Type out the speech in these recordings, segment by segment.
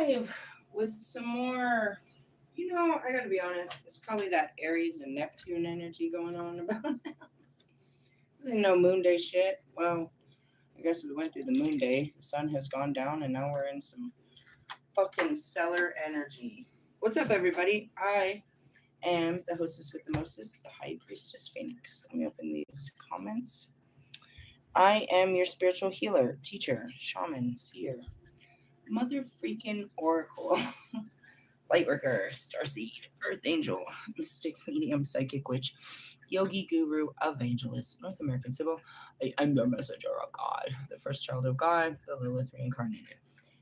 live with some more. I gotta be honest, it's probably that Aries and Neptune energy going on about now. This ain't no moon day shit. Well, I guess we went through the moon day. The sun has gone down, and now we're in some fucking stellar energy. What's up, everybody? I am the hostess with the mostest, the High Priestess Phoenix. Let me open these comments. I am your spiritual healer, teacher, shaman, seer, mother freaking oracle. Lightworker, Starseed, Earth Angel, Mystic Medium, Psychic Witch, Yogi Guru, Evangelist, North American Sybil. I am the messenger of God, the first child of God, the Lilith reincarnated.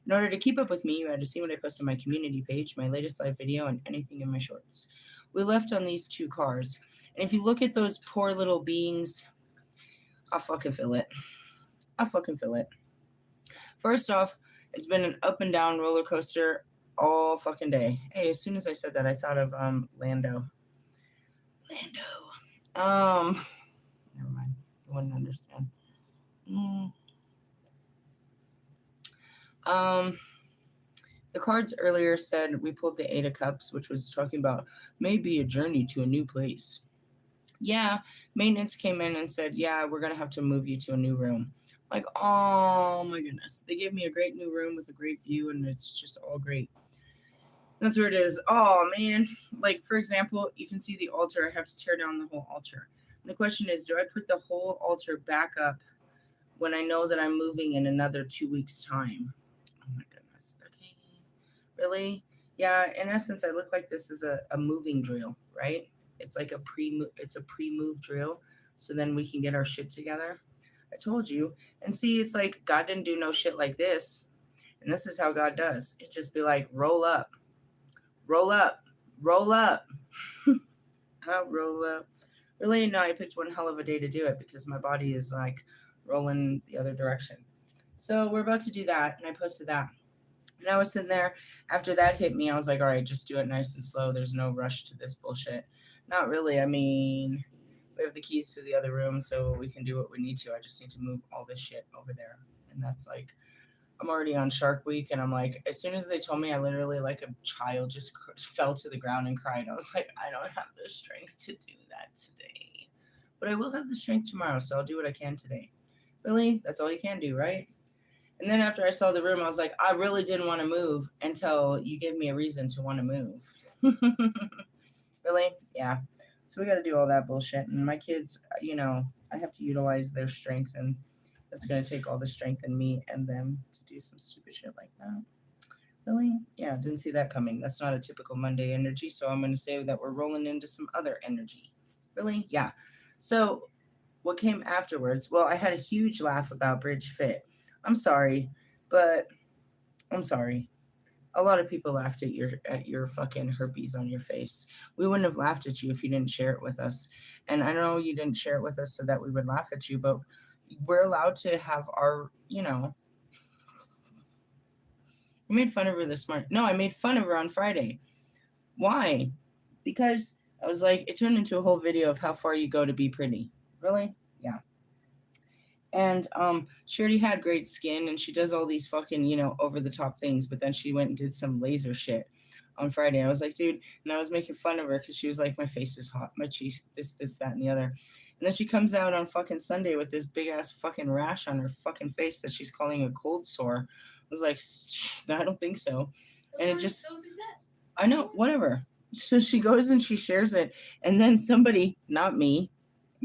In order to keep up with me, you had to see what I post on my community page, my latest live video, and anything in my shorts. We left on these two cars, and if you look at those poor little beings, I'll fucking feel it. I'll fucking feel it. First off, it's been an up and down roller coaster all fucking day. Hey, as soon as I said that, I thought of Lando. Never mind. You wouldn't understand. The cards earlier said we pulled the Eight of Cups, which was talking about maybe a journey to a new place. Yeah, maintenance came in and said, yeah, we're gonna have to move you to a new room. Like, oh my goodness. They gave me a great new room with a great view, and it's just all great. That's where it is. Oh man. Like, for example, you can see the altar. I have to tear down the whole altar. And the question is, do I put the whole altar back up when I know that I'm moving in another 2 weeks' time? Oh my goodness. Okay. Really? Yeah, in essence, I look like this is a moving drill, right? It's like a pre-move drill. So then we can get our shit together. I told you. And see, it's like God didn't do no shit like this. And this is how God does. It just be like, roll up. Roll up. Roll up. I'll roll up. Really, no, I picked one hell of a day to do it because my body is like rolling the other direction. So we're about to do that, and I posted that. And I was sitting there. After that hit me, I was like, all right, just do it nice and slow. There's no rush to this bullshit. Not really. I mean, we have the keys to the other room, so we can do what we need to. I just need to move all this shit over there. And that's like, I'm already on Shark Week, and I'm like, as soon as they told me, I literally, like a child, just fell to the ground and cried. I was like, I don't have the strength to do that today. But I will have the strength tomorrow, so I'll do what I can today. Really? That's all you can do, right? And then after I saw the room, I was like, I really didn't want to move until you gave me a reason to want to move. Really? Yeah. So we got to do all that bullshit. And my kids, I have to utilize their strength, and that's going to take all the strength in me and them to do some stupid shit like that. Really? Yeah, didn't see that coming. That's not a typical Monday energy, so I'm going to say that we're rolling into some other energy. Really? Yeah. So what came afterwards? Well, I had a huge laugh about Bridge Fit. I'm sorry, but I'm sorry. A lot of people laughed at your fucking herpes on your face. We wouldn't have laughed at you if you didn't share it with us. And I know you didn't share it with us so that we would laugh at you, but we're allowed to have our, I made fun of her this morning. No, I made fun of her on Friday. Why? Because I was like, it turned into a whole video of how far you go to be pretty. Really? Yeah. And she already had great skin, and she does all these fucking, over the top things, but then she went and did some laser shit on Friday. I was like, dude, and I was making fun of her because she was like, my face is hot, my cheeks, this, that, and the other. And then she comes out on fucking Sunday with this big ass fucking rash on her fucking face that she's calling a cold sore. I was like, I don't think so. And it just, I know, whatever. So she goes and she shares it, and then somebody, not me,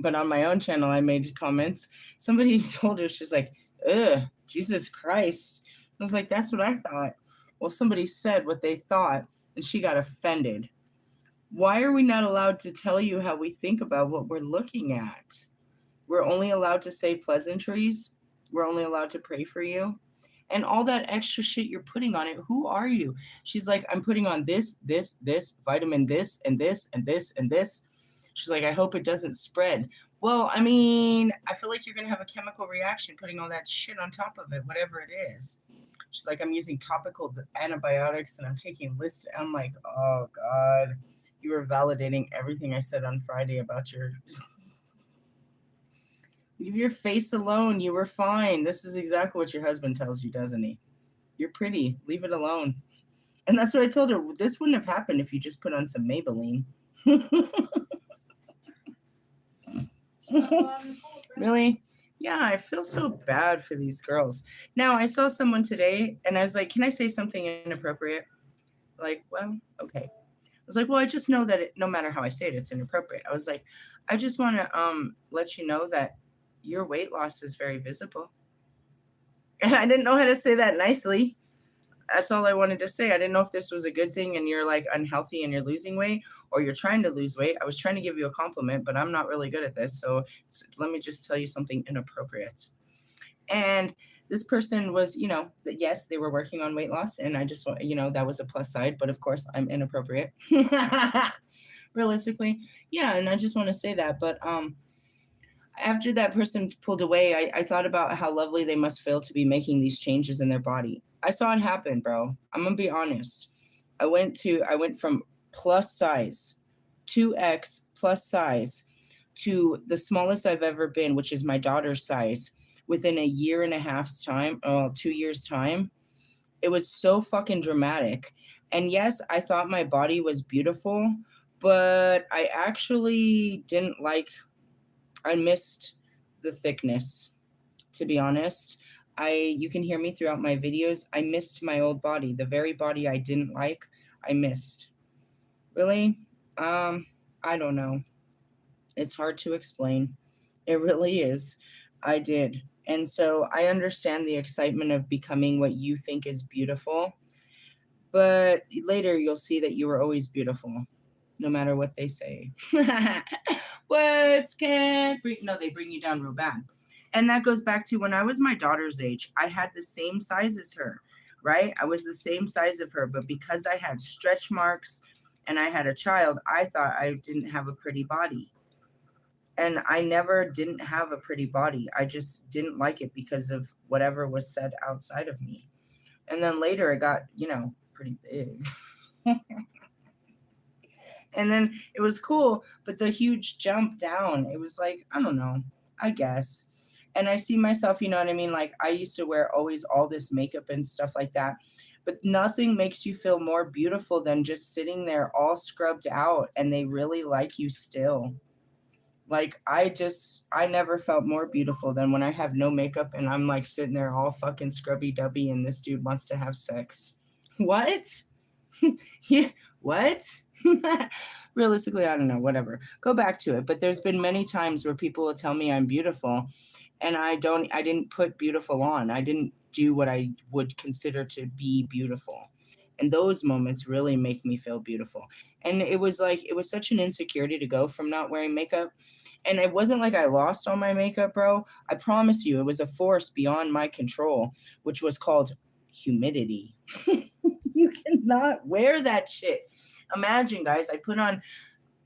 but on my own channel, I made comments. Somebody told her, she's like, ugh, Jesus Christ. I was like, that's what I thought. Well, somebody said what they thought, and she got offended. Why are we not allowed to tell you how we think about what we're looking at? We're only allowed to say pleasantries. We're only allowed to pray for you. And all that extra shit you're putting on it, who are you? She's like, I'm putting on this, vitamin this, and this, and this, and this. She's like, I hope it doesn't spread. Well, I mean, I feel like you're going to have a chemical reaction putting all that shit on top of it, whatever it is. She's like, I'm using topical antibiotics and I'm taking lists. I'm like, oh, God, you were validating everything I said on Friday about your... Leave your face alone. You were fine. This is exactly what your husband tells you, doesn't he? You're pretty. Leave it alone. And that's what I told her. This wouldn't have happened if you just put on some Maybelline. Really? Yeah, I feel so bad for these girls. Now, I saw someone today and I was like, can I say something inappropriate? Like, well, okay. I was like, well, I just know that no matter how I say it, it's inappropriate. I was like, I just want to let you know that your weight loss is very visible. And I didn't know how to say that nicely. That's all I wanted to say. I didn't know if this was a good thing and you're like unhealthy and you're losing weight or you're trying to lose weight. I was trying to give you a compliment, but I'm not really good at this. So let me just tell you something inappropriate. And this person was, yes, they were working on weight loss. And I just want, that was a plus side. But of course, I'm inappropriate. Realistically. Yeah. And I just want to say that. But after that person pulled away, I thought about how lovely they must feel to be making these changes in their body. I saw it happen, bro. I'm gonna be honest. I went from plus size, 2x plus size, to the smallest I've ever been, which is my daughter's size, within a year and a half's time, 2 years time. It was so fucking dramatic. And yes, I thought my body was beautiful, but I actually didn't like I missed the thickness, to be honest. You can hear me throughout my videos. I missed my old body, the very body I didn't like, I missed. Really? I don't know. It's hard to explain. It really is. I did. And so I understand the excitement of becoming what you think is beautiful, but later you'll see that you were always beautiful, no matter what they say. Words can't bring, no, they bring you down real bad. And that goes back to when I was my daughter's age, I had the same size as her, right? I was the same size of her, but because I had stretch marks and I had a child, I thought I didn't have a pretty body. And I never didn't have a pretty body. I just didn't like it because of whatever was said outside of me. And then later it got, pretty big. And then it was cool, but the huge jump down, it was like, I don't know, I guess. And I see myself, you know what I mean? Like I used to wear always all this makeup and stuff like that. But nothing makes you feel more beautiful than just sitting there all scrubbed out and they really like you still. Like I never felt more beautiful than when I have no makeup and I'm like sitting there all fucking scrubby dubby and this dude wants to have sex. What? Yeah, what? Realistically, I don't know, whatever. Go back to it. But there's been many times where people will tell me I'm beautiful and I didn't put beautiful on. I didn't do what I would consider to be beautiful. And those moments really make me feel beautiful. And it was like it was such an insecurity to go from not wearing makeup. And it wasn't like I lost all my makeup, bro. I promise you, it was a force beyond my control, which was called humidity. You cannot wear that shit. Imagine, guys, I put on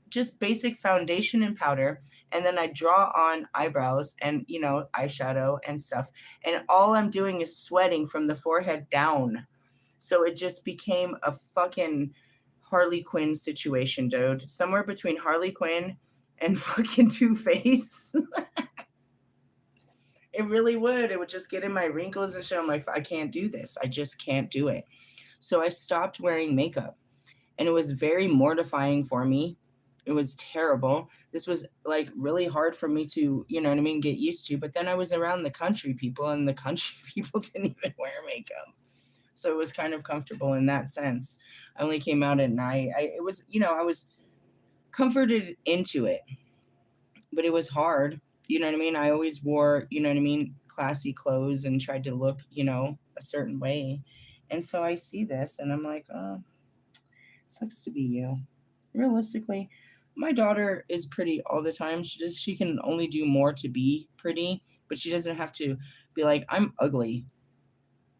just basic foundation and powder, and then I draw on eyebrows and, eyeshadow and stuff. And all I'm doing is sweating from the forehead down. So it just became a fucking Harley Quinn situation, dude. Somewhere between Harley Quinn and fucking Two-Face. It really would. It would just get in my wrinkles and shit. I'm like, I can't do this. I just can't do it. So I stopped wearing makeup and it was very mortifying for me. It was terrible. This was like really hard for me to, you know what I mean, get used to. But then I was around the country people and the country people didn't even wear makeup. So it was kind of comfortable in that sense. I only came out at night. It was, I was comforted into it, but it was hard. You know what I mean? I always wore, you know what I mean, classy clothes and tried to look, a certain way. And so I see this and I'm like, oh, sucks to be you. Realistically, my daughter is pretty all the time. She can only do more to be pretty, but she doesn't have to be like, I'm ugly.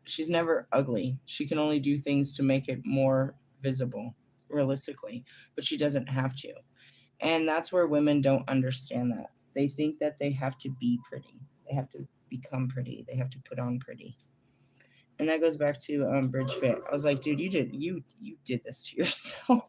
She's never ugly. She can only do things to make it more visible, realistically, but she doesn't have to. And that's where women don't understand that. They think that they have to be pretty. They have to become pretty. They have to put on pretty. And that goes back to Bridge Fit. I was like, dude, you did this to yourself.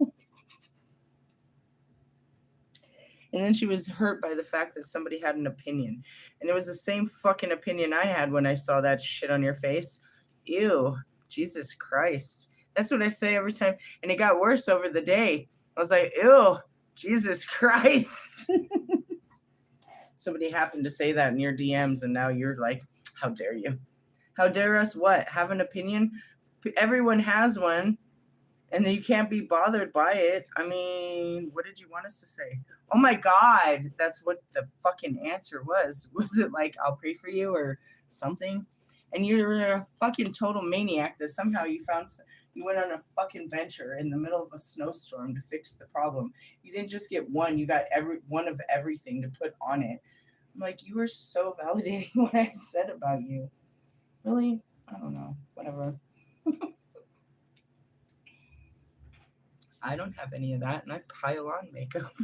And then she was hurt by the fact that somebody had an opinion. And it was the same fucking opinion I had when I saw that shit on your face. Ew, Jesus Christ. That's what I say every time. And it got worse over the day. I was like, ew, Jesus Christ. Somebody happened to say that in your DMs, and now you're like, how dare you? How dare us what? Have an opinion? Everyone has one, and then you can't be bothered by it. I mean, what did you want us to say? Oh my God, that's what the fucking answer was. Was it like, I'll pray for you or something? And you're a fucking total maniac that somehow you went on a fucking venture in the middle of a snowstorm to fix the problem. You didn't just get one, you got every one of everything to put on it. I'm like, you were so validating what I said about you. Really? I don't know. Whatever. I don't have any of that, and I pile on makeup.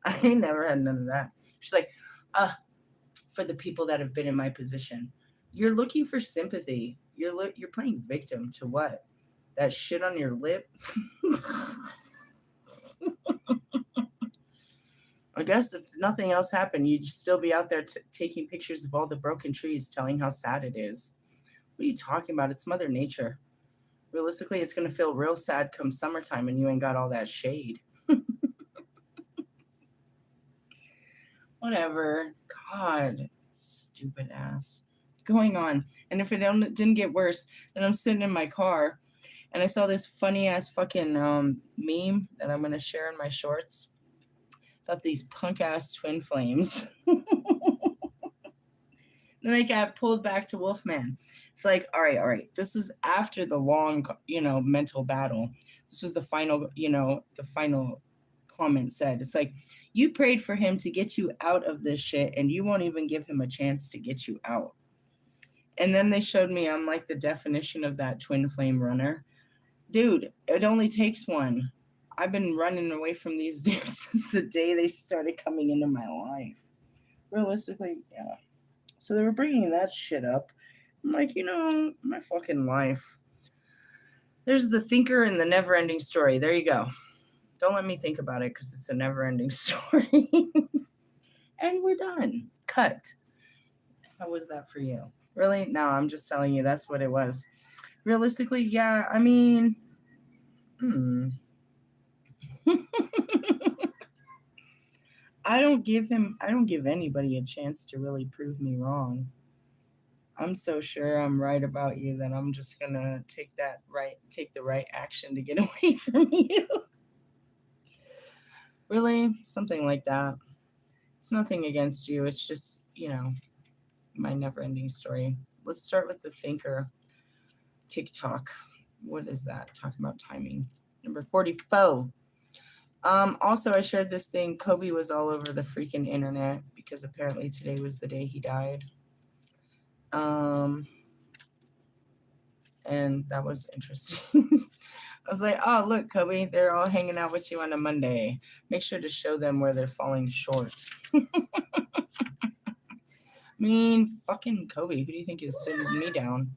I ain't never had none of that. She's like, uh, for the people that have been in my position, you're looking for sympathy. You're playing victim to what? That shit on your lip. I guess if nothing else happened, you'd still be out there taking pictures of all the broken trees, telling how sad it is. What are you talking about? It's Mother Nature. Realistically, it's going to feel real sad come summertime and you ain't got all that shade. Whatever. God, stupid ass. Going on. And if it didn't get worse, then I'm sitting in my car and I saw this funny ass fucking meme that I'm going to share in my shorts about these punk ass twin flames. Then they got pulled back to Wolfman. It's like, all right. This is after the long, mental battle. This was the final, the final comment said. It's like, you prayed for him to get you out of this shit, and you won't even give him a chance to get you out. And then they showed me, I'm like the definition of that twin flame runner. Dude, it only takes one. I've been running away from these dudes since the day they started coming into my life. Realistically, yeah. So they were bringing that shit up. I'm like, my fucking life. There's the thinker and the never ending story. There you go. Don't let me think about it because it's a never ending story. And we're done. Cut. How was that for you? Really? No, I'm just telling you that's what it was. Realistically, yeah, I mean, I don't give anybody a chance to really prove me wrong. I'm so sure I'm right about you that I'm just gonna take the right action to get away from you. Really? Something like that. It's nothing against you. It's just, my never ending story. Let's start with the thinker. TikTok. What is that? Talking about timing. Number 44. Also, I shared this thing. Kobe was all over the freaking internet because apparently today was the day he died. And that was interesting. I was like, oh, look, Kobe, they're all hanging out with you on a Monday. Make sure to show them where they're falling short. I mean, fucking Kobe, who do you think is sitting me down?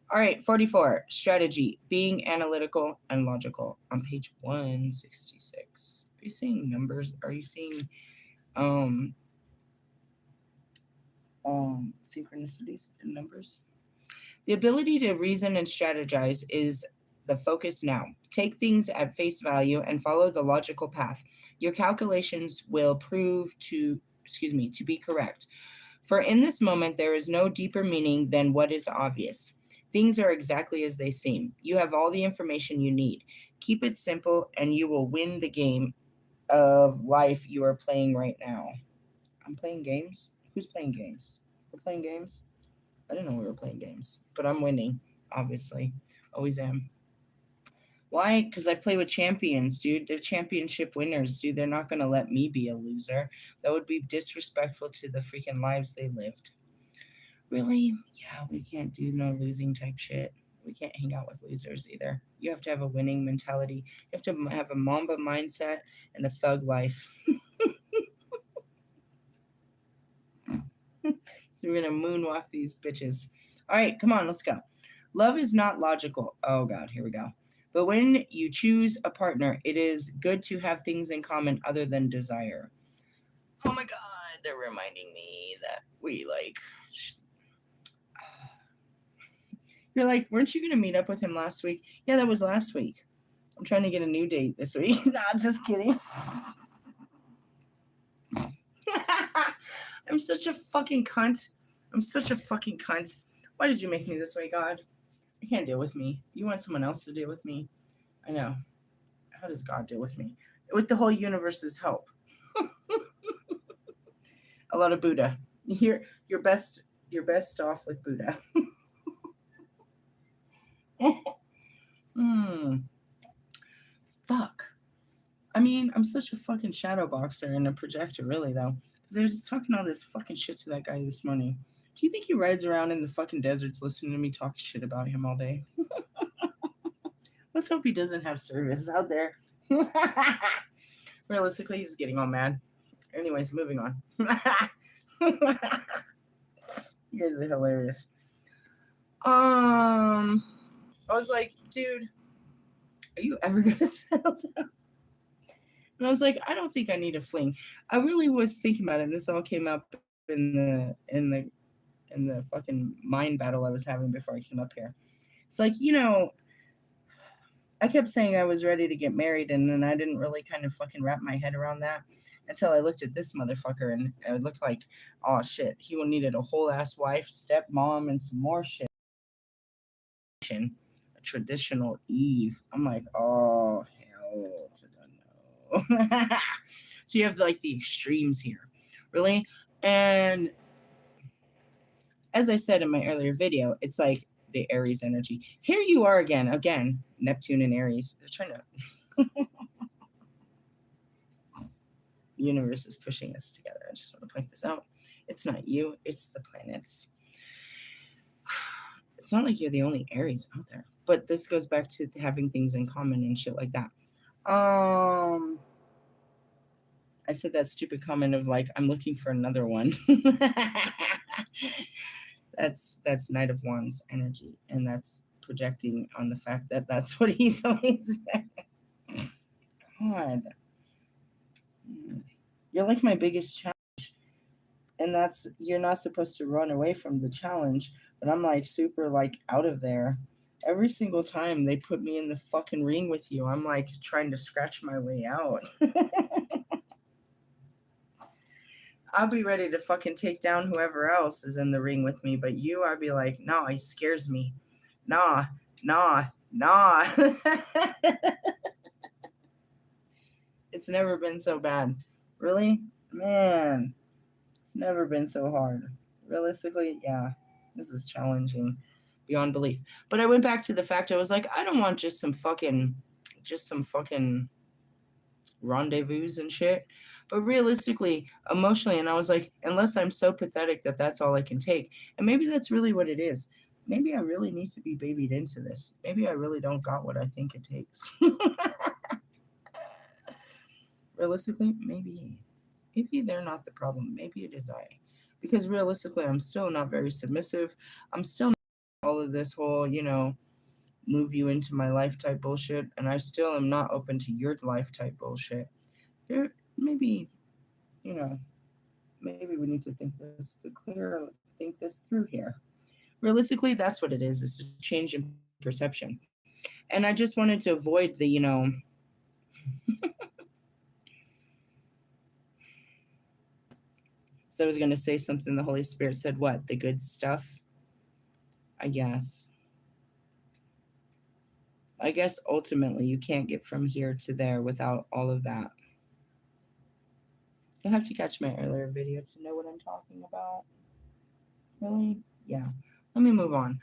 All right, 44, strategy, being analytical and logical on page 166. Are you seeing numbers? Are you seeing synchronicities in numbers? The ability to reason and strategize is the focus now. Take things at face value and follow the logical path. Your calculations will prove to be correct. For in this moment, there is no deeper meaning than what is obvious. Things are exactly as they seem. You have all the information you need. Keep it simple and you will win the game of life you are playing right now. I'm playing games? Who's playing games? We're playing games? I didn't know we were playing games, but I'm winning, obviously. Always am. Why? Because I play with champions, dude. They're championship winners, dude. They're not going to let me be a loser. That would be disrespectful to the freaking lives they lived. Really? Yeah, we can't do no losing type shit. We can't hang out with losers either. You have to have a winning mentality. You have to have a Mamba mindset and a thug life. So we're going to moonwalk these bitches. All right, come on, let's go. Love is not logical. Oh, God, here we go. But when you choose a partner, it is good to have things in common other than desire. Oh, my God, they're reminding me that we You're like, weren't you gonna meet up with him last week? Yeah, that was last week. I'm trying to get a new date this week. Nah, just kidding. I'm such a fucking cunt. I'm such a fucking cunt. Why did you make me this way, God? You can't deal with me. You want someone else to deal with me? I know. How does God deal with me? With the whole universe's help. A lot of Buddha. You're best off with Buddha. Hmm. Fuck. I mean, I'm such a fucking shadow boxer and a projector, really, though. Because I was just talking all this fucking shit to that guy this morning. Do you think he rides around in the fucking deserts listening to me talk shit about him all day? Let's hope he doesn't have service out there. Realistically, he's getting all mad. Anyways, moving on. You guys are hilarious. I was like, dude, are you ever gonna settle down? And I was like, I don't think I need a fling. I really was thinking about it, and this all came up in the fucking mind battle I was having before I came up here. It's like, I kept saying I was ready to get married, and then I didn't really kind of fucking wrap my head around that until I looked at this motherfucker, and it looked like, oh shit, he needed a whole ass wife, stepmom, and some more shit. A traditional Eve. I'm like, oh hell to the no. So you have like the extremes here, really, and as I said in my earlier video, it's like the Aries energy. Here you are again, Neptune and Aries. They're trying to. The universe is pushing us together. I just want to point this out. It's not you, it's the planets. It's not like you're the only Aries out there, but this goes back to having things in common and shit like that. I said that stupid comment of like, I'm looking for another one. That's Knight of Wands energy, and that's projecting on the fact that that's what he's always saying. God, you're like my biggest challenge, and that's, you're not supposed to run away from the challenge, but I'm like super like out of there. Every single time they put me in the fucking ring with you, I'm like trying to scratch my way out. I'll be ready to fucking take down whoever else is in the ring with me, but you, I'd be like, nah, he scares me. Nah. It's never been so bad. Really? Man, it's never been so hard. Realistically, yeah, this is challenging beyond belief. But I went back to the fact, I was like, I don't want just some fucking rendezvous and shit. But realistically, emotionally, and I was like, unless I'm so pathetic that that's all I can take, and maybe that's really what it is. Maybe I really need to be babied into this. Maybe I really don't got what I think it takes. Realistically, maybe they're not the problem. Maybe it is I. Because realistically, I'm still not very submissive. I'm still not all of this whole, move you into my life type bullshit, and I still am not open to your life type bullshit. There, maybe, maybe we need to think this through here. Realistically, that's what it is. It's a change in perception. And I just wanted to avoid the, so I was going to say something. The Holy Spirit said, what? The good stuff? I guess ultimately you can't get from here to there without all of that. You'll have to catch my earlier video to know what I'm talking about. Really? Yeah. Let me move on.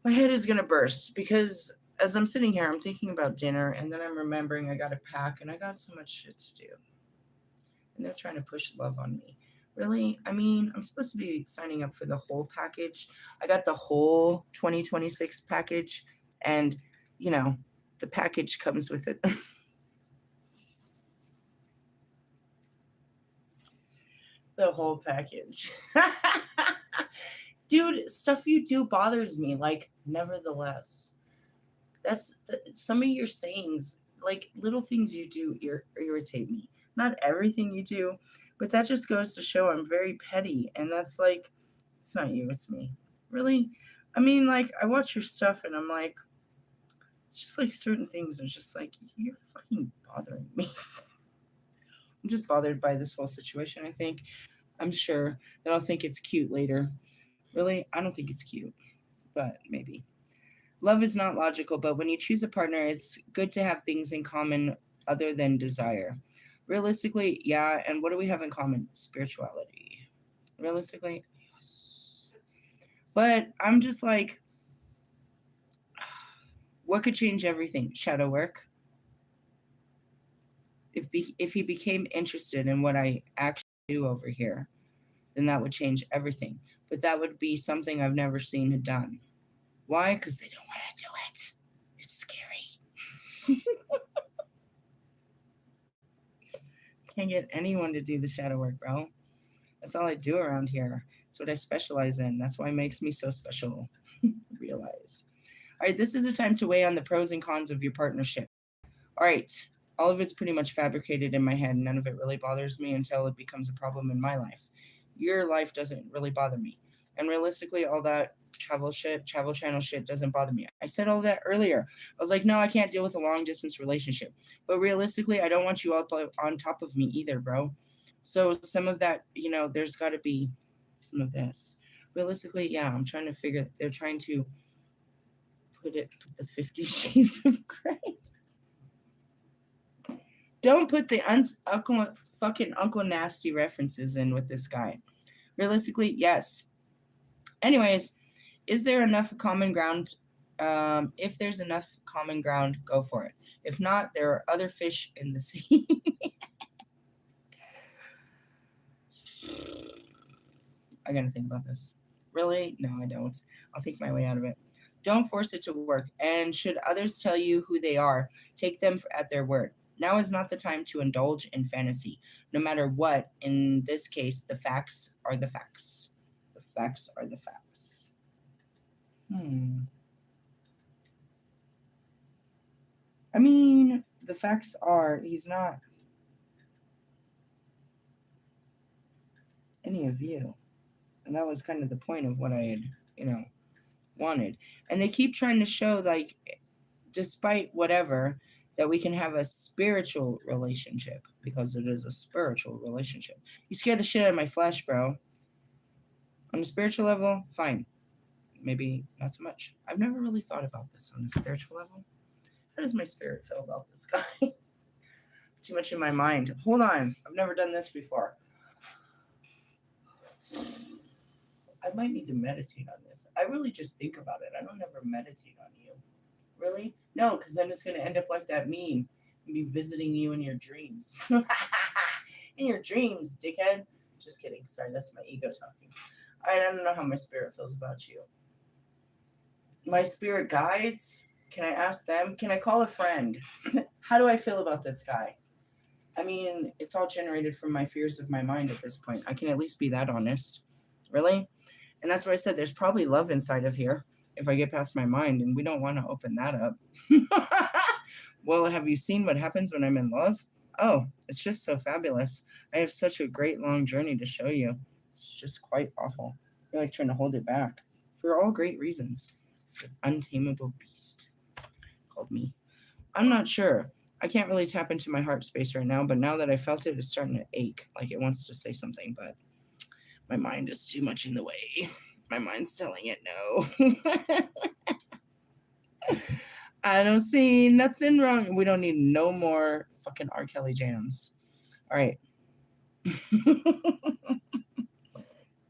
My head is going to burst because as I'm sitting here, I'm thinking about dinner, and then I'm remembering I got to pack, and I got so much shit to do. And they're trying to push love on me. Really? I mean, I'm supposed to be signing up for the whole package. I got the whole 2026 package, and, the package comes with it. The whole package. Dude, stuff you do bothers me, like, nevertheless. Some of your sayings, like little things you do irritate me. Not everything you do, but that just goes to show I'm very petty, and that's like, it's not you, it's me. Really? I mean, like, I watch your stuff and I'm like, it's just like certain things are just like, you're fucking bothering me. I'm just bothered by this whole situation, I think. I'm sure that I'll think it's cute later. Really? I don't think it's cute, but maybe. Love is not logical, but when you choose a partner, it's good to have things in common other than desire. Realistically, yeah. And what do we have in common? Spirituality. Realistically, yes. But I'm just like, what could change everything? Shadow work. If he became interested in what I actually do over here, then that would change everything. But that would be something I've never seen it done. Why? Because they don't want to do it. It's scary. Can't get anyone to do the shadow work, bro. That's all I do around here. That's what I specialize in. That's why it makes me so special. Realize. All right, this is a time to weigh on the pros and cons of your partnership. All right, all of it's pretty much fabricated in my head. None of it really bothers me until it becomes a problem in my life. Your life doesn't really bother me. And realistically, all that travel channel shit doesn't bother me. I said all that earlier. I was like, no, I can't deal with a long distance relationship. But realistically, I don't want you up on top of me either, bro. So some of that, there's got to be some of this. Realistically, yeah, I'm trying to figure. They're trying to put the 50 Shades of Grey. Don't put the fucking Uncle Nasty references in with this guy. Realistically, yes. Anyways, is there enough common ground? If there's enough common ground, go for it. If not, there are other fish in the sea. I gotta think about this. Really? No, I don't. I'll think my way out of it. Don't force it to work. And should others tell you who they are, take them at their word. Now is not the time to indulge in fantasy. No matter what, in this case, the facts are the facts. The facts are the facts. I mean, the facts are he's not any of you. And that was kind of the point of what I had, wanted. And they keep trying to show, like, despite whatever, that we can have a spiritual relationship because it is a spiritual relationship. You scare the shit out of my flesh, bro. On a spiritual level, fine. Maybe not so much. I've never really thought about this on a spiritual level. How does my spirit feel about this guy? Too much in my mind. Hold on. I've never done this before. I might need to meditate on this. I really just think about it. I don't ever meditate on you. Really? No, because then it's going to end up like that meme. Me visiting you in your dreams. In your dreams, dickhead. Just kidding. Sorry, that's my ego talking. I don't know how my spirit feels about you. My spirit guides? Can I ask them? Can I call a friend? How do I feel about this guy? I mean, it's all generated from my fears of my mind at this point. I can at least be that honest. Really? And that's why I said there's probably love inside of here if I get past my mind, and we don't want to open that up. Well, have you seen what happens when I'm in love? Oh, it's just so fabulous. I have such a great long journey to show you. It's just quite awful. You're like trying to hold it back for all great reasons. It's an untamable beast called me. I'm not sure. I can't really tap into my heart space right now, but now that I felt it, it's starting to ache, like it wants to say something, but my mind is too much in the way. My mind's telling it no. I don't see nothing wrong. We don't need no more fucking R. Kelly jams. All right.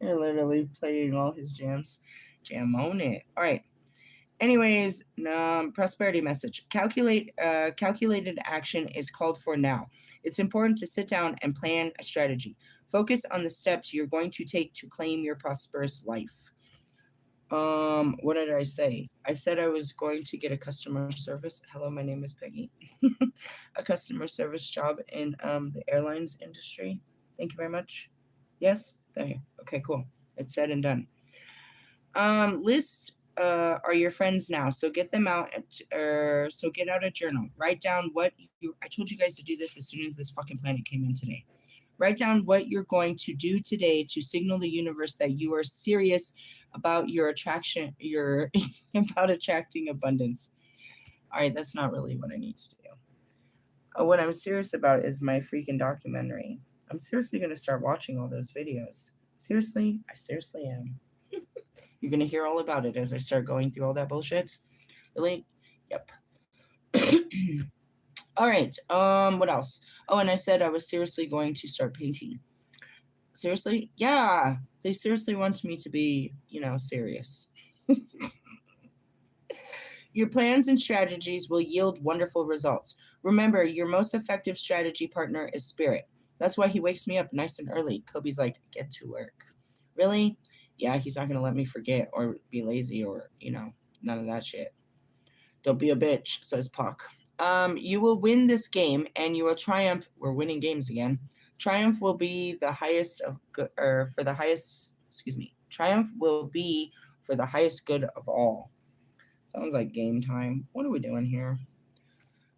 You're literally playing all his jams. Jam on it. All right. Anyways, prosperity message. Calculated action is called for now. It's important to sit down and plan a strategy. Focus on the steps you're going to take to claim your prosperous life. What did I say? I said I was going to get a customer service. Hello, my name is Peggy. A customer service job in the airlines industry. Thank you very much. Yes? There you. Okay, cool. It's said and done. Lists are your friends now, so get them out. So get out a journal. Write down what I told you guys to do this as soon as this fucking planet came in today. Write down what you're going to do today to signal the universe that you are serious about your attraction, your about attracting abundance. All right, that's not really what I need to do. What I'm serious about is my freaking documentary. I'm seriously going to start watching all those videos. Seriously, I seriously am. You're going to hear all about it as I start going through all that bullshit. Really? Yep. All right. What else? Oh, and I said I was seriously going to start painting. Seriously? Yeah. They seriously want me to be, serious. Your plans and strategies will yield wonderful results. Remember, your most effective strategy partner is spirit. That's why he wakes me up nice and early. Kobe's like, get to work. Really? Yeah, he's not going to let me forget or be lazy or, none of that shit. Don't be a bitch, says Puck. You will win this game and you will triumph. We're winning games again. Triumph will be the highest of good, or for the highest, excuse me. Triumph will be for the highest good of all. Sounds like game time. What are we doing here?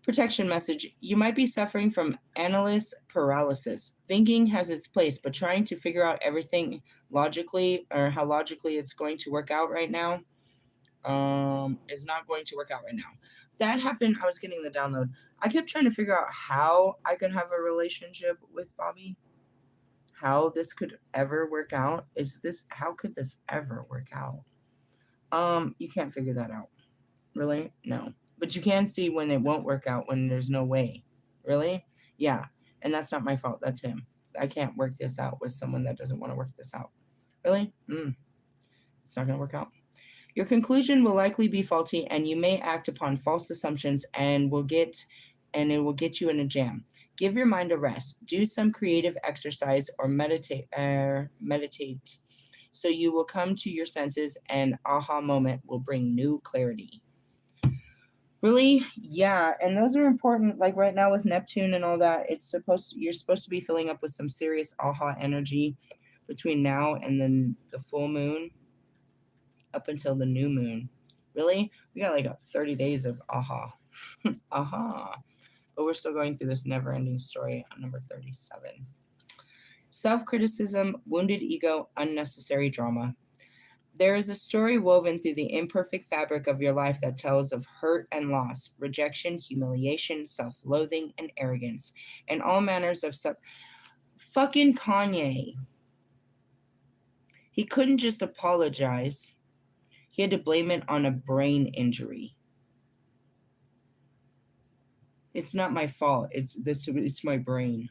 Protection message. You might be suffering from analysis paralysis. Thinking has its place, but trying to figure out everything logically or how logically it's going to work out right now is not going to work out right now. That happened. I was getting the download. I kept trying to figure out how I could have a relationship with Bobby. How this could ever work out. How could this ever work out? You can't figure that out. Really? No. But you can see when it won't work out, when there's no way. Really? Yeah. And that's not my fault. That's him. I can't work this out with someone that doesn't want to work this out. Really? It's not going to work out. Your conclusion will likely be faulty, and you may act upon false assumptions and it will get you in a jam. Give your mind a rest. Do some creative exercise or meditate. So you will come to your senses, and aha moment will bring new clarity. Really? Yeah. And those are important. Like right now with Neptune and all that, you're supposed to be filling up with some serious aha energy between now and then the full moon up until the new moon. Really? We got like 30 days of aha. Aha. But we're still going through this never ending story on number 37. Self-criticism, wounded ego, unnecessary drama. There is a story woven through the imperfect fabric of your life that tells of hurt and loss, rejection, humiliation, self-loathing, and arrogance, and all manners of fucking Kanye. He couldn't just apologize. He had to blame it on a brain injury. It's not my fault. It's my brain.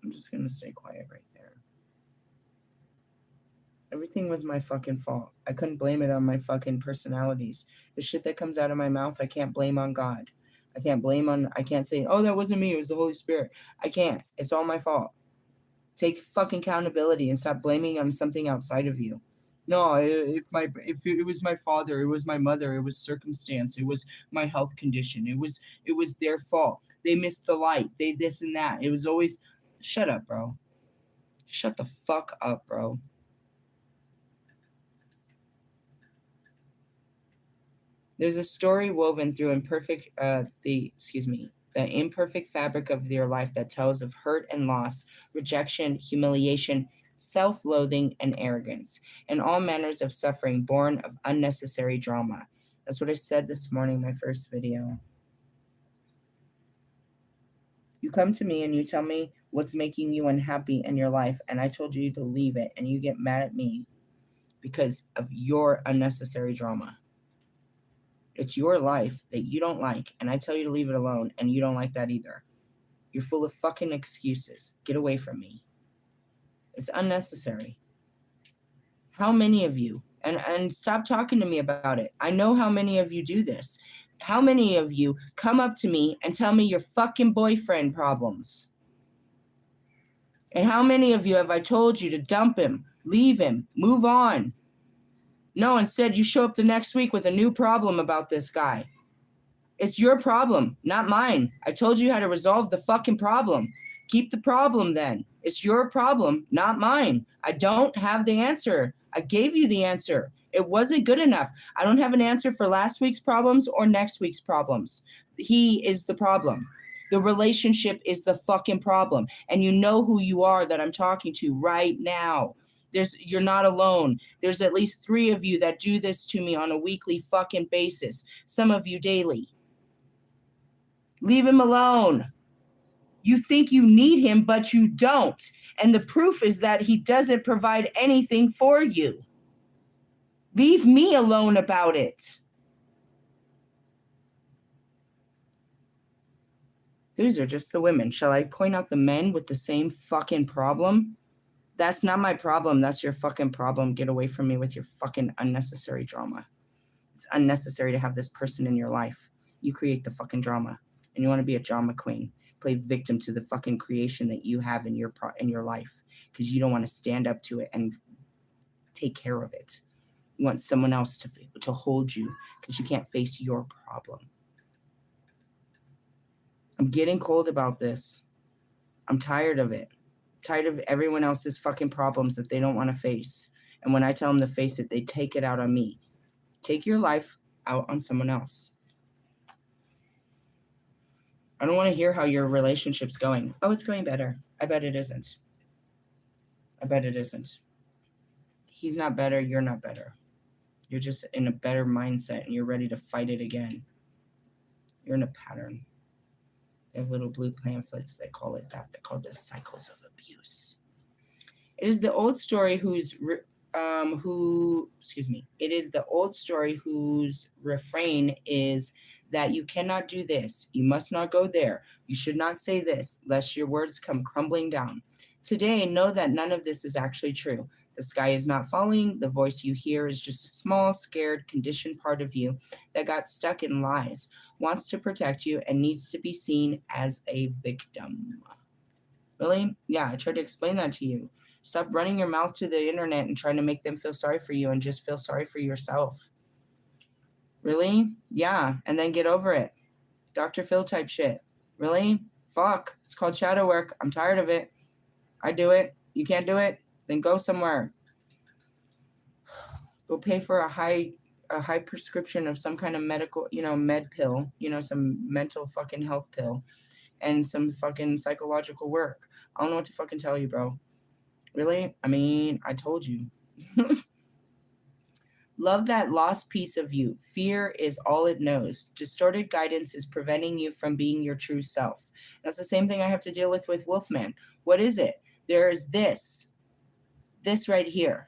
I'm just going to stay quiet right there. Everything was my fucking fault. I couldn't blame it on my fucking personalities. The shit that comes out of my mouth, I can't blame on God. I can't say, oh, that wasn't me. It was the Holy Spirit. I can't. It's all my fault. Take fucking accountability and stop blaming on something outside of you. No, if it was my father, it was my mother, it was circumstance, it was my health condition, it was their fault. They missed the light. They this and that. It was always, shut up, bro. Shut the fuck up, bro. There's a story woven through the imperfect fabric of your life that tells of hurt and loss, rejection, humiliation, self-loathing, and arrogance, and all manners of suffering born of unnecessary drama. That's what I said this morning in my first video. You come to me and you tell me what's making you unhappy in your life, and I told you to leave it, and you get mad at me because of your unnecessary drama. It's your life that you don't like, and I tell you to leave it alone, and you don't like that either. You're full of fucking excuses. Get away from me. It's unnecessary. How many of you, and stop talking to me about it. I know how many of you do this. How many of you come up to me and tell me your fucking boyfriend problems? And how many of you have I told you to dump him, leave him, move on? No, instead you show up the next week with a new problem about this guy. It's your problem, not mine. I told you how to resolve the fucking problem. Keep the problem then. It's your problem, not mine. I don't have the answer. I gave you the answer. It wasn't good enough. I don't have an answer for last week's problems or next week's problems. He is the problem. The relationship is the fucking problem. And you know who you are that I'm talking to right now. You're not alone. There's at least 3 of you that do this to me on a weekly fucking basis. Some of you daily. Leave him alone. You think you need him, but you don't. And the proof is that he doesn't provide anything for you. Leave me alone about it. These are just the women. Shall I point out the men with the same fucking problem? That's not my problem. That's your fucking problem. Get away from me with your fucking unnecessary drama. It's unnecessary to have this person in your life. You create the fucking drama. And you want to be a drama queen. Play victim to the fucking creation that you have in your life. Because you don't want to stand up to it and take care of it. You want someone else to hold you. Because you can't face your problem. I'm getting cold about this. I'm tired of it. Tired of everyone else's fucking problems that they don't want to face. And when I tell them to face it, they take it out on me. Take your life out on someone else. I don't want to hear how your relationship's going. Oh, it's going better. I bet it isn't. I bet it isn't. He's not better. You're not better. You're just in a better mindset and you're ready to fight it again. You're in a pattern. They have little blue pamphlets. They call it that. They're called the cycles of abuse. It is the old story It is the old story whose refrain is that you cannot do this. You must not go there. You should not say this, lest your words come crumbling down. Today, know that none of this is actually true. The sky is not falling. The voice you hear is just a small, scared, conditioned part of you that got stuck in lies, wants to protect you, and needs to be seen as a victim. Really? Yeah, I tried to explain that to you. Stop running your mouth to the internet and trying to make them feel sorry for you and just feel sorry for yourself. Really? Yeah, and then get over it. Dr. Phil type shit. Really? Fuck. It's called shadow work. I'm tired of it. I do it. You can't do it? Then go somewhere. Go pay for a high prescription of some kind of medical, med pill, some mental fucking health pill and some fucking psychological work. I don't know what to fucking tell you, bro. Really? I mean, I told you. Love that lost piece of you. Fear is all it knows. Distorted guidance is preventing you from being your true self. That's the same thing I have to deal with Wolfman. What is it? There is this right here.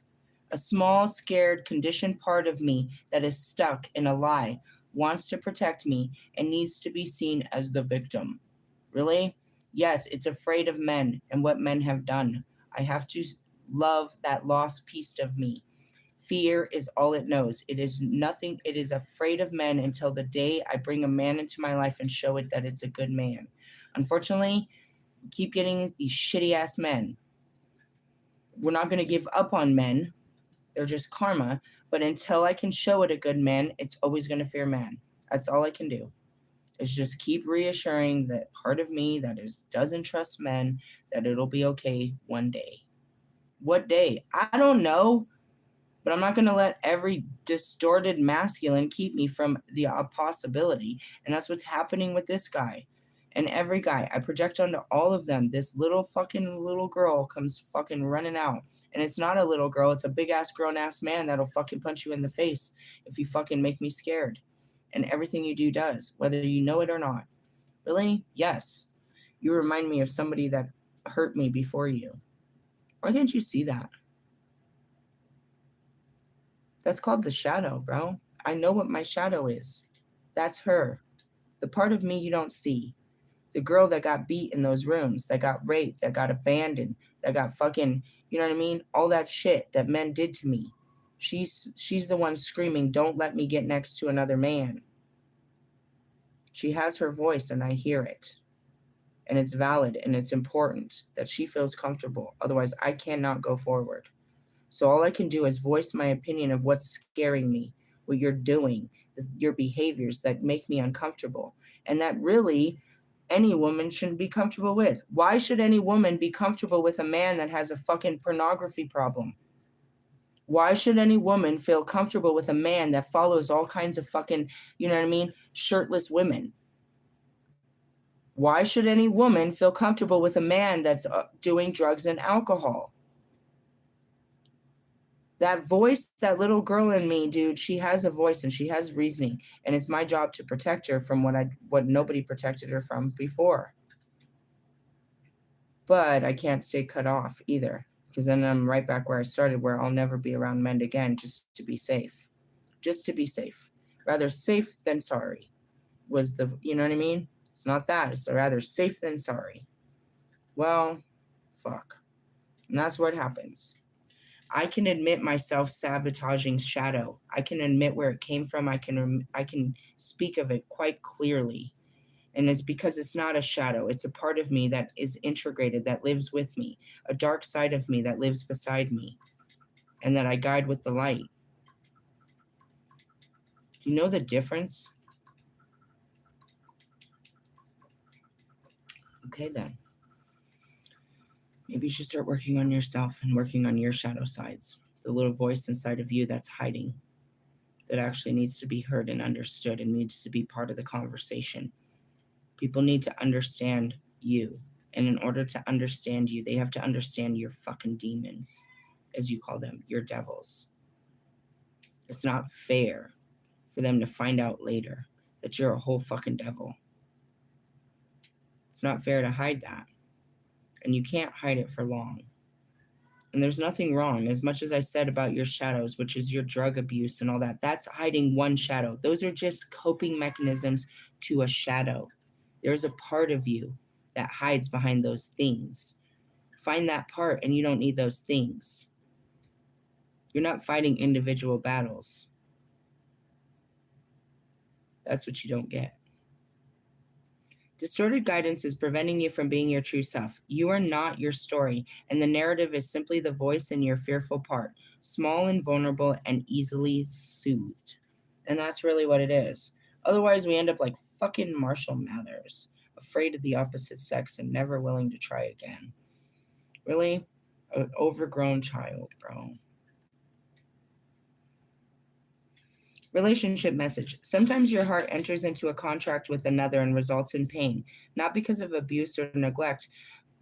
A small, scared, conditioned part of me that is stuck in a lie, wants to protect me, and needs to be seen as the victim. Really? Yes, it's afraid of men and what men have done. I have to love that lost piece of me. Fear is all it knows. It is nothing. It is afraid of men until the day I bring a man into my life and show it that it's a good man. Unfortunately, we keep getting these shitty ass men. We're not going to give up on men. They're just karma. But until I can show it a good man, it's always going to fear man. That's all I can do. Is just keep reassuring that part of me that doesn't trust men, that it'll be okay one day. What day? I don't know. But I'm not going to let every distorted masculine keep me from the possibility. And that's what's happening with this guy. And every guy. I project onto all of them. This little girl comes fucking running out. And it's not a little girl. It's a big-ass, grown-ass man that'll fucking punch you in the face if you fucking make me scared. And everything you do does, whether you know it or not. Really? Yes. You remind me of somebody that hurt me before you. Why can't you see that? That's called the shadow, bro. I know what my shadow is. That's her. The part of me you don't see. The girl that got beat in those rooms, that got raped, that got abandoned, that got fucking, you know what I mean? All that shit that men did to me. She's the one screaming, don't let me get next to another man. She has her voice and I hear it. And it's valid and it's important that she feels comfortable. Otherwise, I cannot go forward. So all I can do is voice my opinion of what's scaring me, what you're doing, your behaviors that make me uncomfortable, and that really any woman shouldn't be comfortable with. Why should any woman be comfortable with a man that has a fucking pornography problem? Why should any woman feel comfortable with a man that follows all kinds of fucking, you know what I mean, shirtless women? Why should any woman feel comfortable with a man that's doing drugs and alcohol? That voice, that little girl in me, dude, she has a voice and she has reasoning, and it's my job to protect her from what nobody protected her from before. But I can't stay cut off either, because then I'm right back where I started, where I'll never be around men again, just to be safe. Just to be safe. Rather safe than sorry was the, you know what I mean? It's not that. It's rather safe than sorry. Well, fuck. And that's what happens. I can admit myself sabotaging shadow. I can admit where it came from. I can speak of it quite clearly. And it's because it's not a shadow. It's a part of me that is integrated, that lives with me, a dark side of me that lives beside me, and that I guide with the light. Do you know the difference? Okay, then. Maybe you should start working on yourself and working on your shadow sides, the little voice inside of you that's hiding, that actually needs to be heard and understood and needs to be part of the conversation. People need to understand you. And in order to understand you, they have to understand your fucking demons, as you call them, your devils. It's not fair for them to find out later that you're a whole fucking devil. It's not fair to hide that. And you can't hide it for long. And there's nothing wrong. As much as I said about your shadows, which is your drug abuse and all that, that's hiding one shadow. Those are just coping mechanisms to a shadow. There's a part of you that hides behind those things. Find that part and you don't need those things. You're not fighting individual battles. That's what you don't get. Distorted guidance is preventing you from being your true self. You are not your story, and the narrative is simply the voice in your fearful part, small and vulnerable and easily soothed. And that's really what it is. Otherwise, we end up like fucking Marshall Mathers, afraid of the opposite sex and never willing to try again. Really? An overgrown child, bro. Relationship message. Sometimes your heart enters into a contract with another and results in pain, not because of abuse or neglect,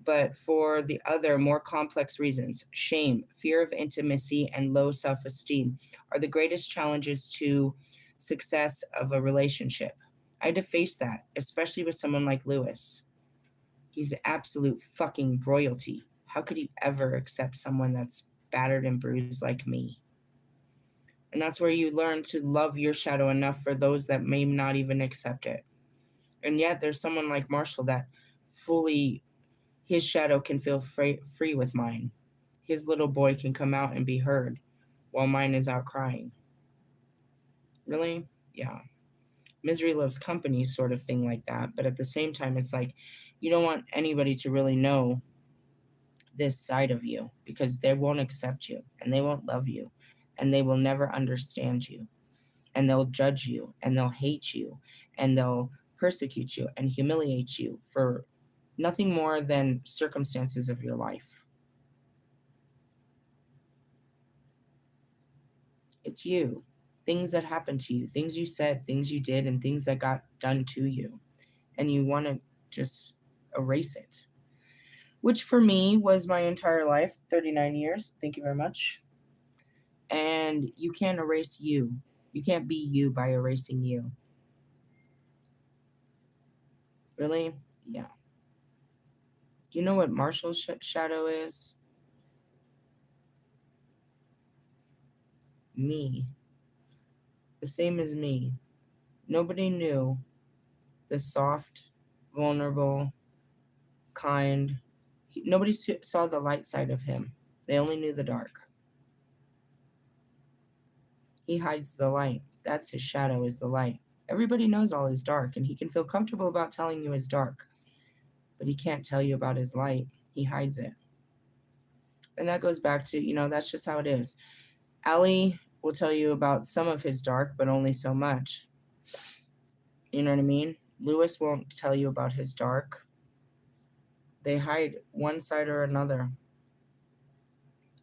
but for the other more complex reasons. Shame, fear of intimacy, and low self esteem are the greatest challenges to success of a relationship. I had to face that, especially with someone like Lewis. He's absolute fucking royalty. How could he ever accept someone that's battered and bruised like me? And that's where you learn to love your shadow enough for those that may not even accept it. And yet there's someone like Marshall that fully, his shadow can feel free with mine. His little boy can come out and be heard while mine is out crying. Really? Yeah. Misery loves company sort of thing like that. But at the same time, it's like you don't want anybody to really know this side of you because they won't accept you and they won't love you and they will never understand you and they'll judge you and they'll hate you and they'll persecute you and humiliate you for nothing more than circumstances of your life. It's you. Things that happened to you, things you said, things you did, and things that got done to you. And you want to just erase it, which for me was my entire life, 39 years. Thank you very much. And you can't erase you. You can't be you by erasing you. Really? Yeah. You know what Marshall's shadow is? Me. The same as me. Nobody knew the soft, vulnerable, kind. Nobody saw the light side of him. They only knew the dark. He hides the light. That's his shadow, is the light. Everybody knows all is dark, and he can feel comfortable about telling you his dark. But he can't tell you about his light. He hides it. And that goes back to, that's just how it is. Ellie will tell you about some of his dark, but only so much. You know what I mean? Lewis won't tell you about his dark. They hide one side or another.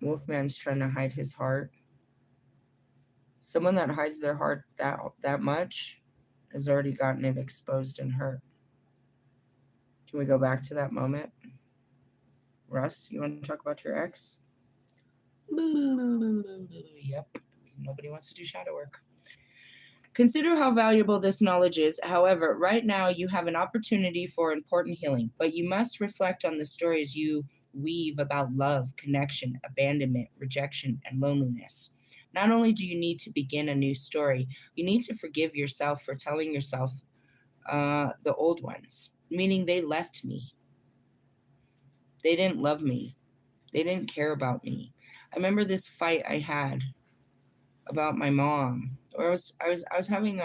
Wolfman's trying to hide his heart. Someone that hides their heart that much has already gotten it exposed and hurt. Can we go back to that moment? Russ, you want to talk about your ex? Yep. Nobody wants to do shadow work. Consider how valuable this knowledge is. However, right now you have an opportunity for important healing, but you must reflect on the stories you weave about love, connection, abandonment, rejection, and loneliness. Not only do you need to begin a new story, you need to forgive yourself for telling yourself the old ones, meaning they left me. They didn't love me. They didn't care about me. I remember this fight I had about my mom. Or I was having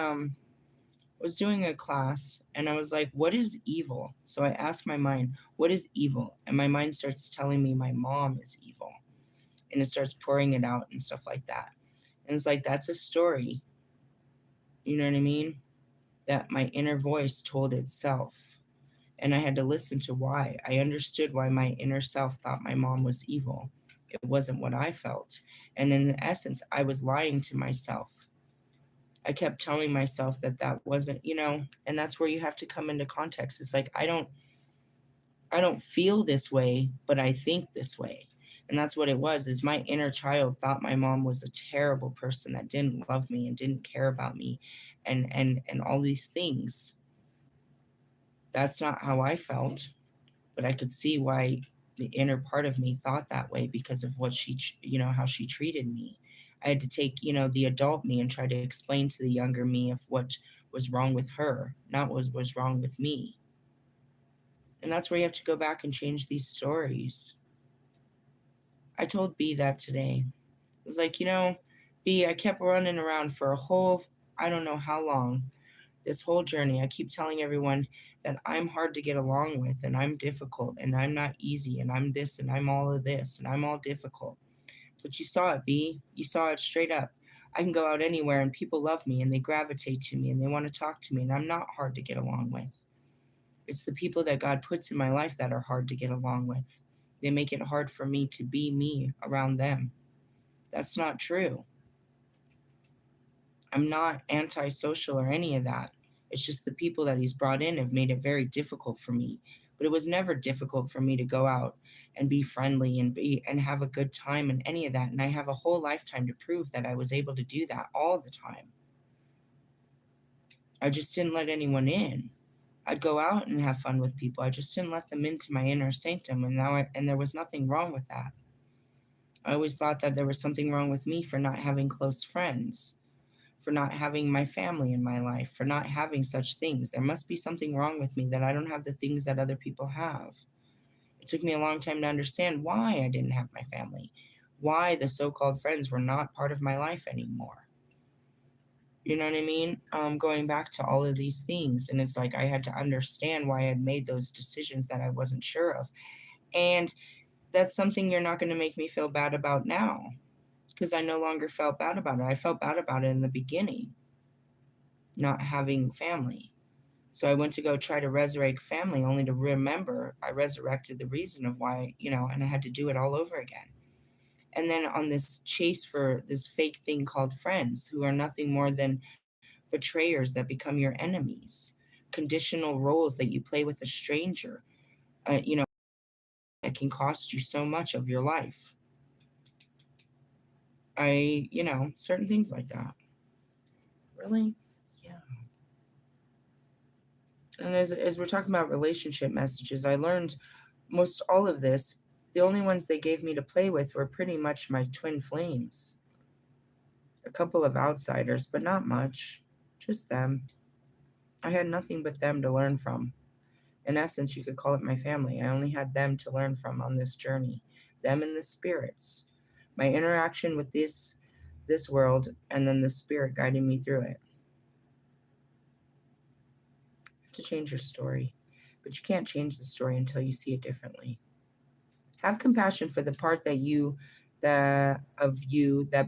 was doing a class and I was like, what is evil? So I asked my mind, what is evil? And my mind starts telling me my mom is evil. And it starts pouring it out and stuff like that. And it's like, that's a story. You know what I mean? That my inner voice told itself. And I had to listen to why. I understood why my inner self thought my mom was evil. It wasn't what I felt. And in essence, I was lying to myself. I kept telling myself that that wasn't, and that's where you have to come into context. It's like I don't feel this way, but I think this way. And that's what it was, is my inner child thought my mom was a terrible person that didn't love me and didn't care about me and all these things. That's not how I felt, but I could see why the inner part of me thought that way because of what how she treated me. I had to take, the adult me and try to explain to the younger me of what was wrong with her, not what was wrong with me. And that's where you have to go back and change these stories. I told B that today. It was like, B, I kept running around for a whole, I don't know how long, this whole journey. I keep telling everyone that I'm hard to get along with and I'm difficult and I'm not easy and I'm this and I'm all of this and I'm all difficult. But you saw it, B. You saw it straight up. I can go out anywhere and people love me and they gravitate to me and they want to talk to me and I'm not hard to get along with. It's the people that God puts in my life that are hard to get along with. They make it hard for me to be me around them. That's not true. I'm not antisocial or any of that. It's just the people that he's brought in have made it very difficult for me. But it was never difficult for me to go out and be friendly and have a good time and any of that. And I have a whole lifetime to prove that I was able to do that all the time. I just didn't let anyone in. I'd go out and have fun with people. I just didn't let them into my inner sanctum, and there was nothing wrong with that. I always thought that there was something wrong with me for not having close friends, for not having my family in my life, for not having such things. There must be something wrong with me that I don't have the things that other people have. It took me a long time to understand why I didn't have my family, why the so-called friends were not part of my life anymore. You know what I mean? Going back to all of these things. And it's like I had to understand why I had made those decisions that I wasn't sure of. And that's something you're not going to make me feel bad about now, because I no longer felt bad about it. I felt bad about it in the beginning, not having family. So I went to go try to resurrect family only to remember I resurrected the reason of why, and I had to do it all over again. And then on this chase for this fake thing called friends, who are nothing more than betrayers that become your enemies, conditional roles that you play with a stranger, that can cost you so much of your life. Certain things like that. Really? Yeah. And as we're talking about relationship messages, I learned most all of this. The only ones they gave me to play with were pretty much my twin flames. A couple of outsiders, but not much. Just them. I had nothing but them to learn from. In essence, you could call it my family. I only had them to learn from on this journey. Them and the spirits. My interaction with this world and then the spirit guiding me through it. You have to change your story. But you can't change the story until you see it differently. Have compassion for the part of you that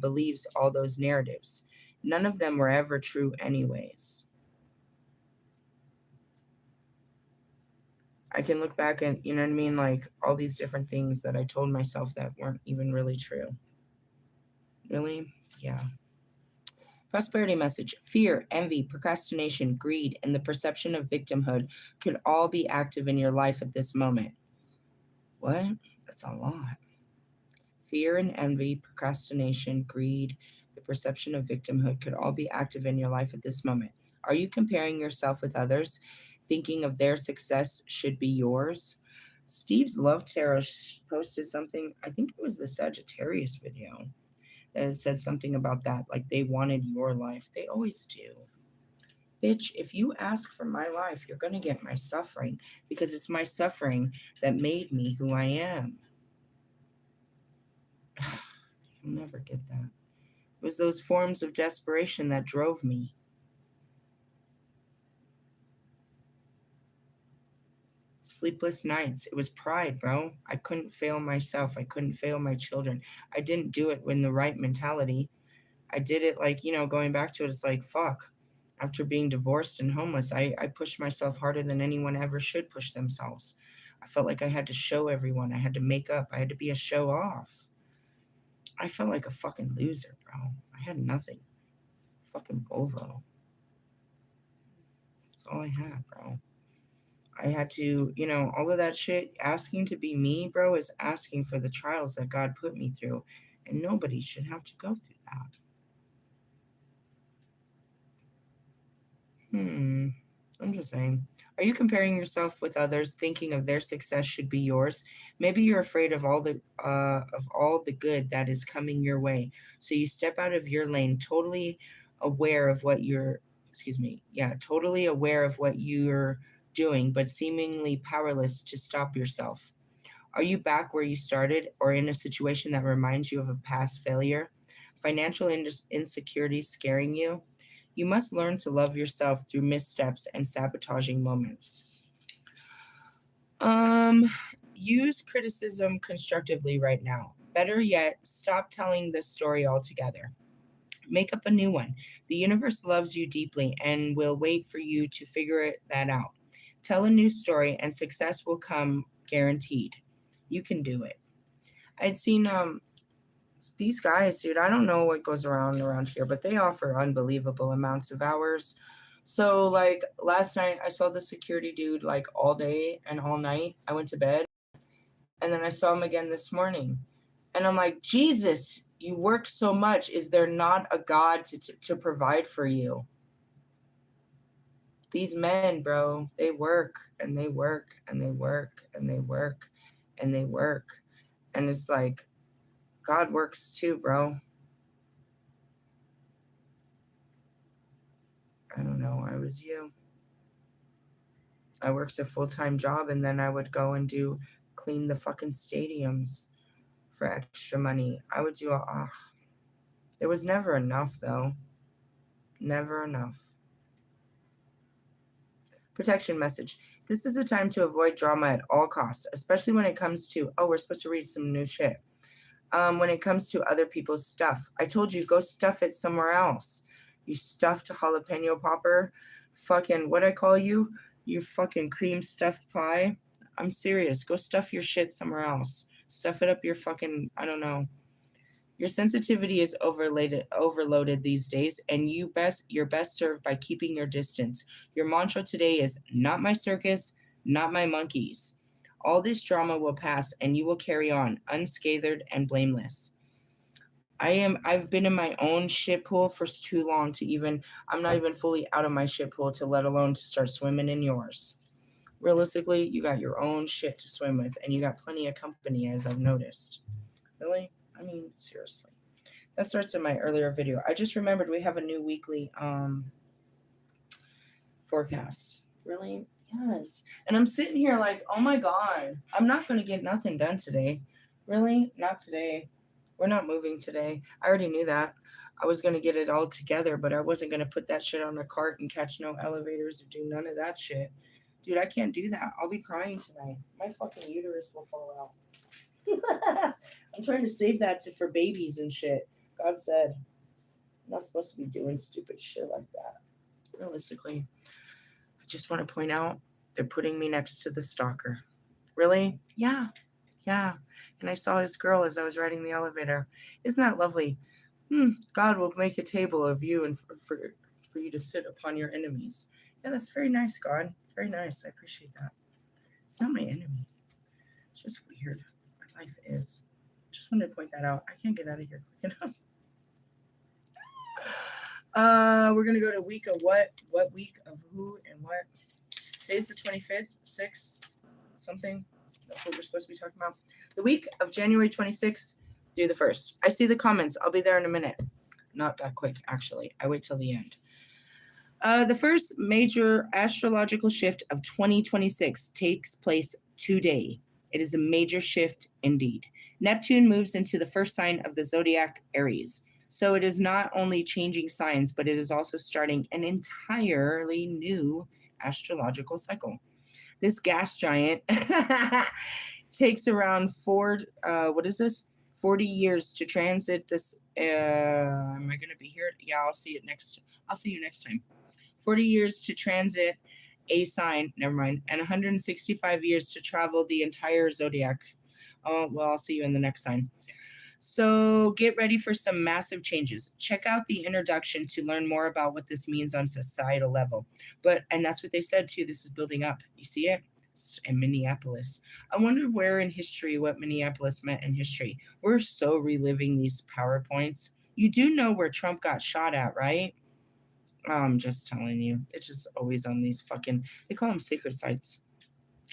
believes all those narratives. None of them were ever true anyways. I can look back and, you know what I mean, like all these different things that I told myself that weren't even really true. Really? Yeah. Prosperity message. Fear, envy, procrastination, greed, and the perception of victimhood could all be active in your life at this moment. What? That's a lot. Fear and envy, procrastination, greed, the perception of victimhood could all be active in your life at this moment. Are you comparing yourself with others, thinking of their success should be yours? Steve's Love Tarot posted something, I think it was the Sagittarius video, that said something about that, like they wanted your life. They always do. Bitch, if you ask for my life, you're going to get my suffering because it's my suffering that made me who I am. You'll never get that. It was those forms of desperation that drove me. Sleepless nights. It was pride, bro. I couldn't fail myself. I couldn't fail my children. I didn't do it with the right mentality. I did it like, going back to it, it's like, fuck. After being divorced and homeless, I pushed myself harder than anyone ever should push themselves. I felt like I had to show everyone. I had to make up. I had to be a show off. I felt like a fucking loser, bro. I had nothing. Fucking Volvo. That's all I had, bro. I had to, all of that shit. Asking to be me, bro, is asking for the trials that God put me through. And nobody should have to go through that. I'm just saying. Are you comparing yourself with others, thinking of their success should be yours? Maybe you're afraid of all the good that is coming your way. So you step out of your lane, totally aware of what you're, totally aware of what you're doing, but seemingly powerless to stop yourself. Are you back where you started or in a situation that reminds you of a past failure? Financial insecurities scaring you? You must learn to love yourself through missteps and sabotaging moments. Use criticism constructively right now. Better yet, stop telling this story altogether. Make up a new one. The universe loves you deeply and will wait for you to figure that out. Tell a new story and success will come guaranteed. You can do it. I'd seen these guys, dude, I don't know what goes around here, but they offer unbelievable amounts of hours. So like last night I saw the security dude like all day and all night. I went to bed and then I saw him again this morning. And I'm like, Jesus, you work so much. Is there not a God to provide for you? These men, bro, they work and they work and they work and they work and they work. And it's like, God works too, bro. I don't know. I was you. I worked a full-time job and then I would go and clean the fucking stadiums for extra money. I would do there was never enough though. Never enough. Protection message. This is a time to avoid drama at all costs, especially when it comes to, we're supposed to read some new shit. When it comes to other people's stuff. I told you, go stuff it somewhere else. You stuffed jalapeno popper. Fucking, what I call you? You fucking cream stuffed pie. I'm serious. Go stuff your shit somewhere else. Stuff it up your fucking, I don't know. Your sensitivity is overloaded these days, and you're best served by keeping your distance. Your mantra today is not my circus, not my monkeys. All this drama will pass, and you will carry on unscathed and blameless. I've been in my own shit pool for too long I'm not even fully out of my shit pool to let alone to start swimming in yours. Realistically, you got your own shit to swim with, and you got plenty of company, as I've noticed. Really? I mean, seriously. That starts in my earlier video. I just remembered we have a new weekly forecast. Really? Yes. And I'm sitting here like, oh my God, I'm not going to get nothing done today. Really? Not today. We're not moving today. I already knew that. I was going to get it all together, but I wasn't going to put that shit on a cart and catch no elevators or do none of that shit. Dude, I can't do that. I'll be crying tonight. My fucking uterus will fall out. I'm trying to save that for babies and shit. God said, I'm not supposed to be doing stupid shit like that. Realistically, I just want to point out they're putting me next to the stalker. Really? Yeah. Yeah. And I saw his girl as I was riding the elevator. Isn't that lovely? God will make a table of you and for you to sit upon your enemies. Yeah, that's very nice, God. Very nice. I appreciate that. It's not my enemy. It's just weird. My life is. Just wanted to point that out. I can't get out of here quick enough. We're gonna go to week of what? What week of who and what? Today's the 25th, 6th, something. That's what we're supposed to be talking about. The week of January 26th through the 1st. I see the comments. I'll be there in a minute. Not that quick, actually. I wait till the end. The first major astrological shift of 2026 takes place today. It is a major shift indeed. Neptune moves into the first sign of the zodiac, Aries. So it is not only changing signs, but it is also starting an entirely new astrological cycle. This gas giant takes around 40 years to transit this. Am I going to be here? Yeah, I'll see you next time. 40 years to transit a sign, never mind, and 165 years to travel the entire zodiac. Oh, well, I'll see you in the next sign. So get ready for some massive changes. Check out the introduction to learn more about what this means on societal level. And that's what they said too. This is building up. You see it? It's in Minneapolis. I wonder where in history, what Minneapolis meant in history. We're so reliving these PowerPoints. You do know where Trump got shot at, right? I'm just telling you. It's just always on these they call them sacred sites.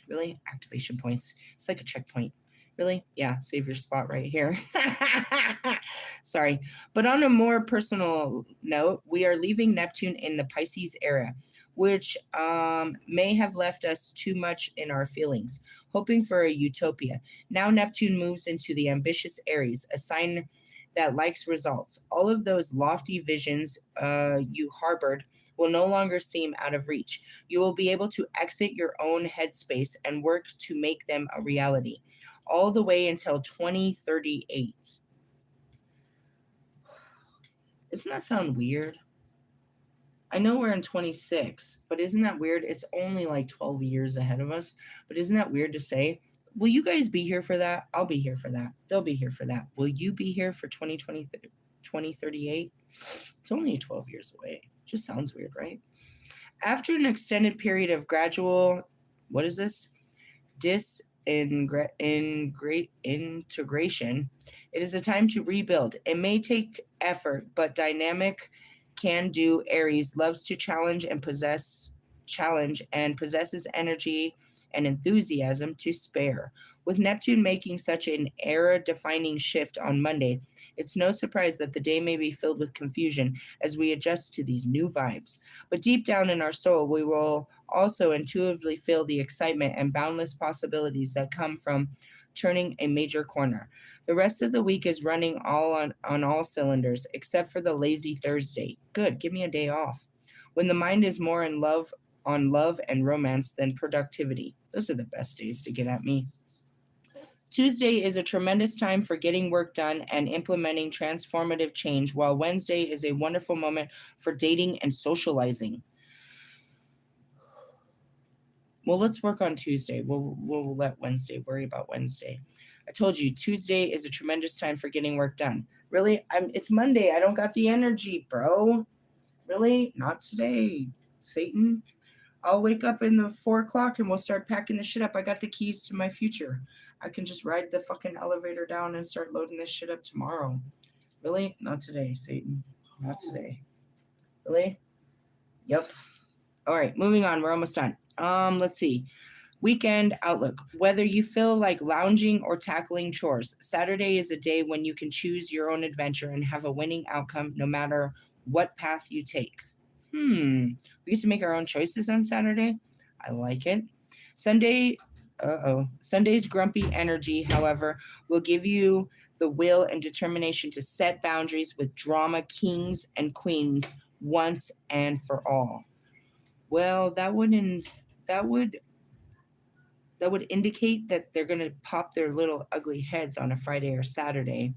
Really? Activation points. It's like a checkpoint. Really? Yeah, save your spot right here. Sorry. But on a more personal note, we are leaving Neptune in the Pisces era, which may have left us too much in our feelings, hoping for a utopia. Now Neptune moves into the ambitious Aries, a sign that likes results. All of those lofty visions you harbored will no longer seem out of reach. You will be able to exit your own headspace and work to make them a reality, all the way until 2038. Doesn't that sound weird? I know we're in 26, but isn't that weird? It's only like 12 years ahead of us, but isn't that weird to say? Will you guys be here for that? I'll be here for that. They'll be here for that. Will you be here for 2038? It's only 12 years away. Just sounds weird, right? After an extended period of gradual, what is this? Integration, it is a time to rebuild. It may take effort, but dynamic can-do Aries loves to challenge and possesses energy and enthusiasm to spare. With Neptune making such an era-defining shift on Monday, it's no surprise that the day may be filled with confusion as we adjust to these new vibes. But deep down in our soul, we will also intuitively feel the excitement and boundless possibilities that come from turning a major corner. The rest of the week is running on all cylinders, except for the lazy Thursday. Good, give me a day off. When the mind is more on love and romance than productivity. Those are the best days to get at me. Tuesday is a tremendous time for getting work done and implementing transformative change, while Wednesday is a wonderful moment for dating and socializing. Well, let's work on Tuesday. We'll let Wednesday worry about Wednesday. I told you Tuesday is a tremendous time for getting work done. Really? It's Monday. I don't got the energy, bro. Really? Not today, Satan. I'll wake up in the 4 o'clock and we'll start packing the shit up. I got the keys to my future. I can just ride the fucking elevator down and start loading this shit up tomorrow. Really? Not today, Satan. Not today. Really? Yep. All right, moving on. We're almost done. Let's see. Weekend outlook. Whether you feel like lounging or tackling chores, Saturday is a day when you can choose your own adventure and have a winning outcome no matter what path you take. We get to make our own choices on Saturday. I like it. Sunday's grumpy energy, however, will give you the will and determination to set boundaries with drama kings and queens once and for all. Well, that would indicate that they're going to pop their little ugly heads on a Friday or Saturday.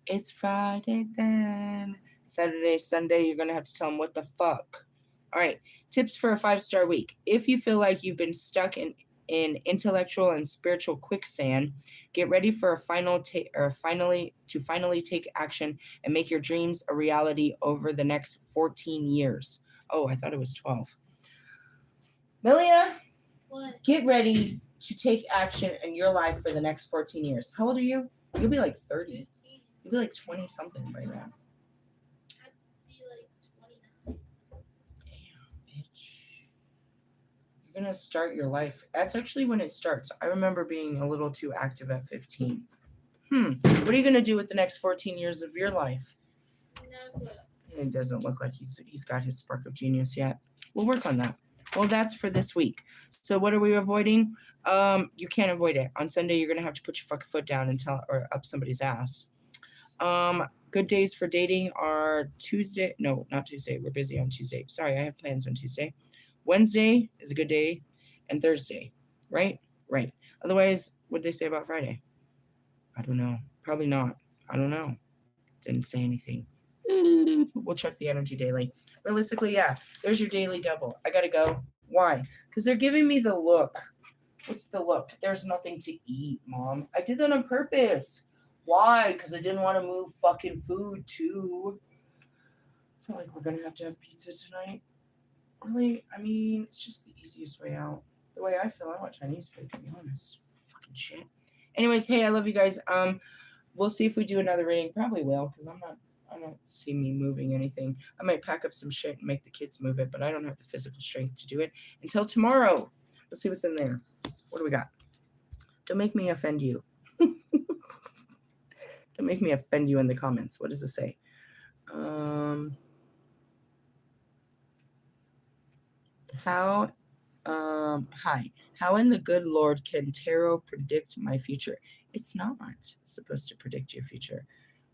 It's Friday then. Saturday, Sunday, you're going to have to tell them what the fuck. All right, tips for a 5-star week. If you feel like you've been stuck in in intellectual and spiritual quicksand. Get ready for a finally take action and make your dreams a reality over the next 14 years. Oh, I thought it was 12. Milia, What? get ready to take action in your life for the next 14 years. How old are you? You'll be like 30. 15. You'll be like 20 something by now. I'd be like 29. Damn, bitch. You're going to start your life. That's actually when it starts. I remember being a little too active at 15. What are you going to do with the next 14 years of your life? Never. It doesn't look like he's got his spark of genius yet. We'll work on that. Well, that's for this week. So what are we avoiding? You can't avoid it. On Sunday, you're gonna have to put your fucking foot down and tell or up somebody's ass. Good days for dating are Tuesday. No, not Tuesday. We're busy on Tuesday. Sorry, I have plans on Tuesday. Wednesday is a good day, and Thursday, right? Right. Otherwise, what'd they say about Friday? I don't know. Probably not. I don't know. Didn't say anything. We'll check the energy daily. Realistically, yeah, there's your daily double. I gotta go. Why? Because they're giving me the look. What's the look? There's nothing to eat, Mom. I did that on purpose. Why? Because I didn't want to move fucking food too. I feel like we're gonna have to have pizza tonight. Really? I mean, it's just the easiest way out. The way I feel, I want Chinese food, to be honest. Fucking shit. Anyways, hey, I love you guys. We'll see if we do another reading. Probably will, because I don't see me moving anything. I might pack up some shit and make the kids move it, but I don't have the physical strength to do it until tomorrow. Let's see what's in there. What do we got? Don't make me offend you. Don't make me offend you in the comments. What does it say? Hi. How in the good Lord can tarot predict my future? It's not supposed to predict your future.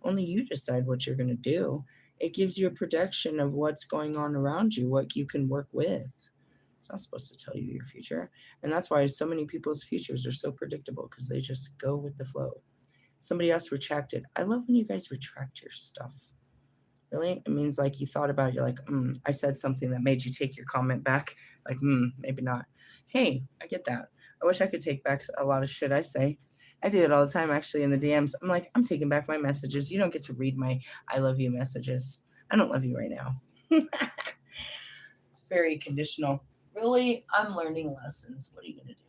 Only you decide what you're going to do. It gives you a prediction of what's going on around you, what you can work with. It's not supposed to tell you your future. And that's why so many people's futures are so predictable, because they just go with the flow. Somebody else retracted. I love when you guys retract your stuff. Really? It means like you thought about it. You're like, I said something that made you take your comment back. Like, maybe not. Hey, I get that. I wish I could take back a lot of shit I say. I do it all the time, actually, in the DMs. I'm like, I'm taking back my messages. You don't get to read my I love you messages. I don't love you right now. It's very conditional. Really? I'm learning lessons. What are you going to do?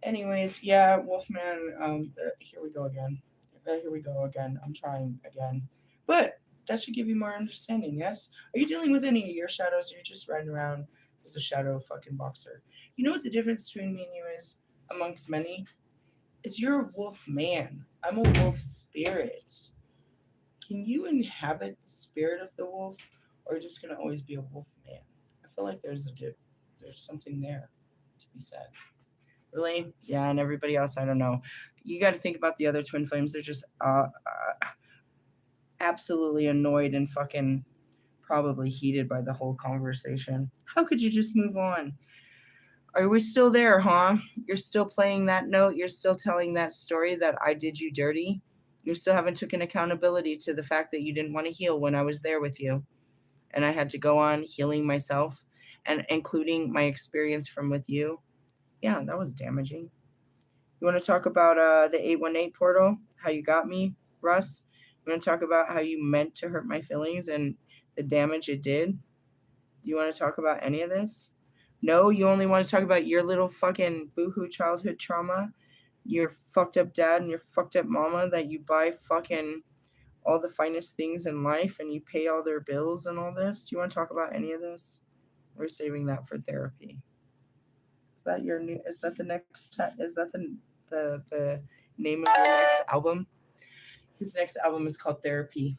Anyways, yeah, Wolfman, here we go again. Here we go again. I'm trying again. But that should give you more understanding, yes? Are you dealing with any of your shadows, or you're just riding around as a shadow fucking boxer? You know what the difference between me and you is, amongst many? Is you're a wolf man. I'm a wolf spirit. Can you inhabit the spirit of the wolf, or are you just going to always be a wolf man? I feel like there's something there to be said. Really? Yeah, and everybody else, I don't know. You got to think about the other twin flames. They're just absolutely annoyed and fucking probably heated by the whole conversation. How could you just move on? Are we still there, huh? You're still playing that note? You're still telling that story that I did you dirty? You still haven't taken accountability to the fact that you didn't want to heal when I was there with you. And I had to go on healing myself, and including my experience from with you. Yeah, that was damaging. You want to talk about the 818 portal? How you got me, Russ? You want to talk about how you meant to hurt my feelings and the damage it did? Do you want to talk about any of this? No, you only want to talk about your little fucking boohoo childhood trauma, your fucked up dad and your fucked up mama that you buy fucking all the finest things in life and you pay all their bills and all this. Do you want to talk about any of this? We're saving that for therapy. Is that your new? Is that the next? Is that the name of your next album? His next album is called Therapy.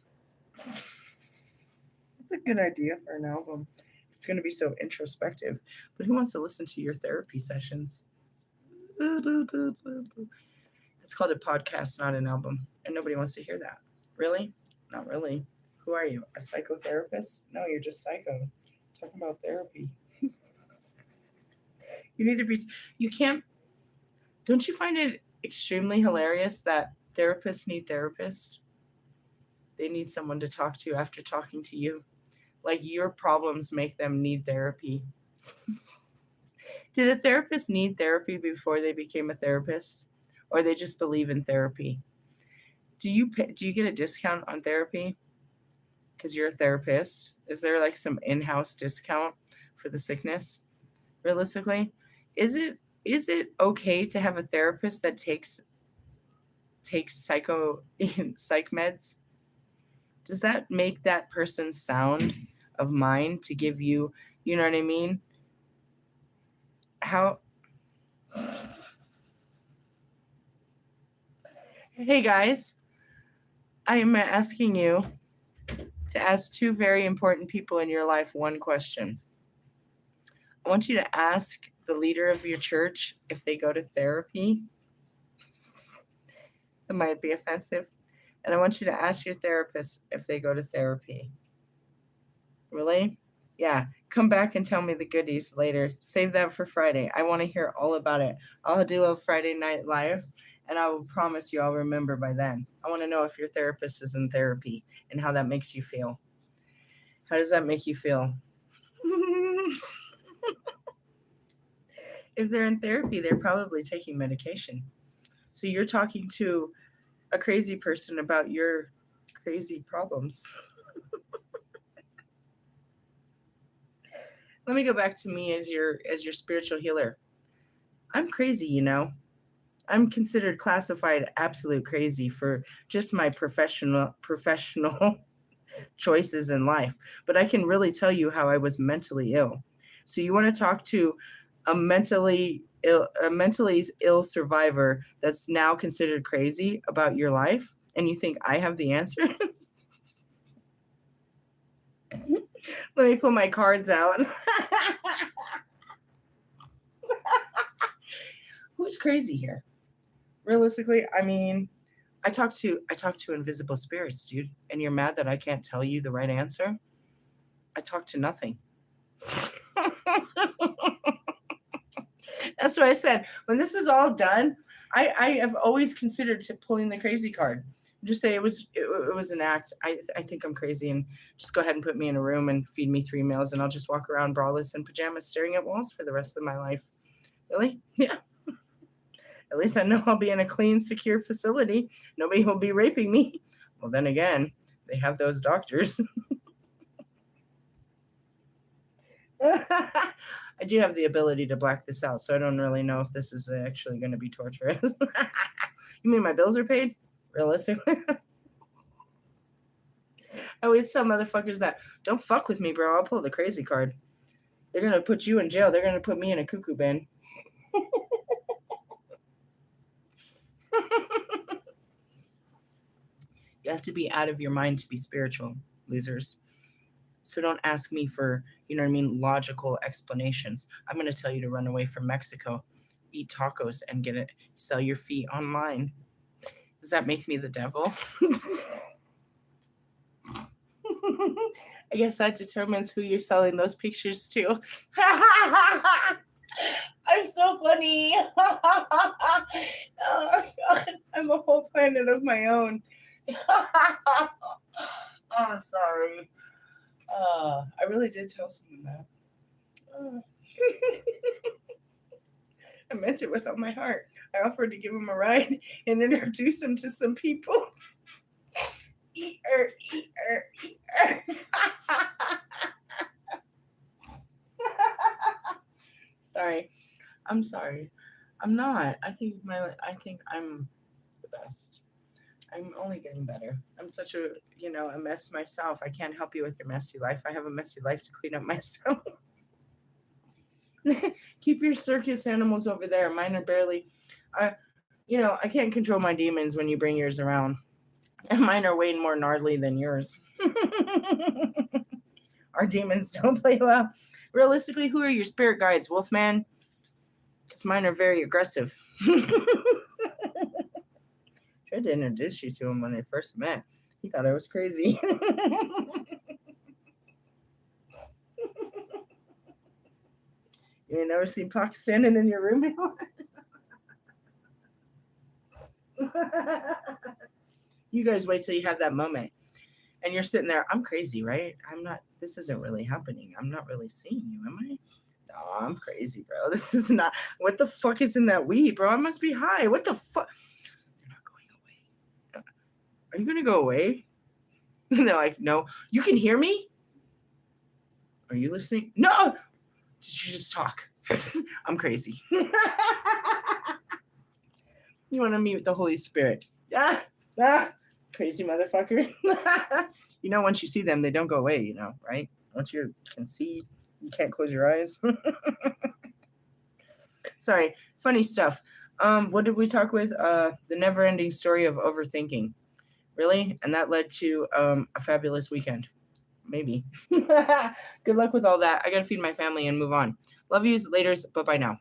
It's a good idea for an album. It's going to be so introspective. But who wants to listen to your therapy sessions? It's called a podcast, not an album. And nobody wants to hear that. Really? Not really. Who are you? A psychotherapist? No, you're just psycho. Talking about therapy. You need to be, you can't, don't you find it extremely hilarious that therapists need therapists? They need someone to talk to after talking to you. Like your problems make them need therapy. Did a therapist need therapy before they became a therapist, or they just believe in therapy? Do you get a discount on therapy because you're a therapist? Is there like some in-house discount for the sickness? Realistically, is it okay to have a therapist that takes psych meds? Does that make that person sound of mind to give you, you know what I mean? How Hey guys, I am asking you to ask two very important people in your life one question. I want you to ask the leader of your church if they go to therapy. It might be offensive. And I want you to ask your therapist if they go to therapy. Really? Yeah. Come back and tell me the goodies later. Save that for Friday. I want to hear all about it. I'll do a Friday night live and I will promise you I'll remember by then. I want to know if your therapist is in therapy and how that makes you feel. How does that make you feel? If they're in therapy, they're probably taking medication. So you're talking to a crazy person about your crazy problems. Let me go back to me as your spiritual healer. I'm crazy, you know. I'm considered classified absolute crazy for just my professional choices in life, but I can really tell you how I was mentally ill. So you want to talk to a mentally ill survivor that's now considered crazy about your life and you think I have the answer? Let me pull my cards out. Who's crazy here? Realistically, I mean, I talk to invisible spirits, dude, and you're mad that I can't tell you the right answer? I talk to nothing. That's what I said. When this is all done, I have always considered pulling the crazy card. Just say it was an act. I think I'm crazy and just go ahead and put me in a room and feed me 3 meals and I'll just walk around braless in pajamas staring at walls for the rest of my life. Really? Yeah. At least I know I'll be in a clean, secure facility. Nobody will be raping me. Well, then again, they have those doctors. I do have the ability to black this out, so I don't really know if this is actually going to be torturous. You mean my bills are paid? Realistically? I always tell motherfuckers that don't fuck with me, bro. I'll pull the crazy card. They're going to put you in jail. They're going to put me in a cuckoo bin. You have to be out of your mind to be spiritual, losers. So don't ask me for, you know what I mean, logical explanations. I'm going to tell you to run away from Mexico, eat tacos, and get it, sell your feet online. Does that make me the devil? I guess that determines who you're selling those pictures to. I'm so funny. Oh, God. I'm a whole planet of my own. Oh, sorry. I really did tell someone that. Uh, I meant it with all my heart. I offered to give him a ride and introduce him to some people. Eat-er, eat-er, eat-er. Sorry. I'm sorry. I'm not. I think I'm the best. I'm only getting better. I'm such a mess myself. I can't help you with your messy life. I have a messy life to clean up myself. Keep your circus animals over there. Mine are barely. I can't control my demons when you bring yours around. And mine are way more gnarly than yours. Our demons don't play well. Realistically, who are your spirit guides, Wolfman? Because mine are very aggressive. Tried to introduce you to him when they first met. He thought I was crazy. You ain't never seen Pac standing in your room anymore? You guys wait till you have that moment. And you're sitting there, I'm crazy, right? I'm not, this isn't really happening. I'm not really seeing you, am I? Oh, I'm crazy, bro. This is not. What the fuck is in that weed, bro? I must be high. What the fuck? They're not going away. Are you gonna go away? And they're like, no. You can hear me? Are you listening? No. Did you just talk? I'm crazy. You want to meet with the Holy Spirit? Crazy motherfucker. You know, once you see them, they don't go away. You know, right? Once you can see, you can't close your eyes. Sorry, funny stuff. What did we talk with? The never-ending story of overthinking. Really? And that led to a fabulous weekend. Maybe. Good luck with all that. I gotta feed my family and move on. Love yous, laters, bye bye now.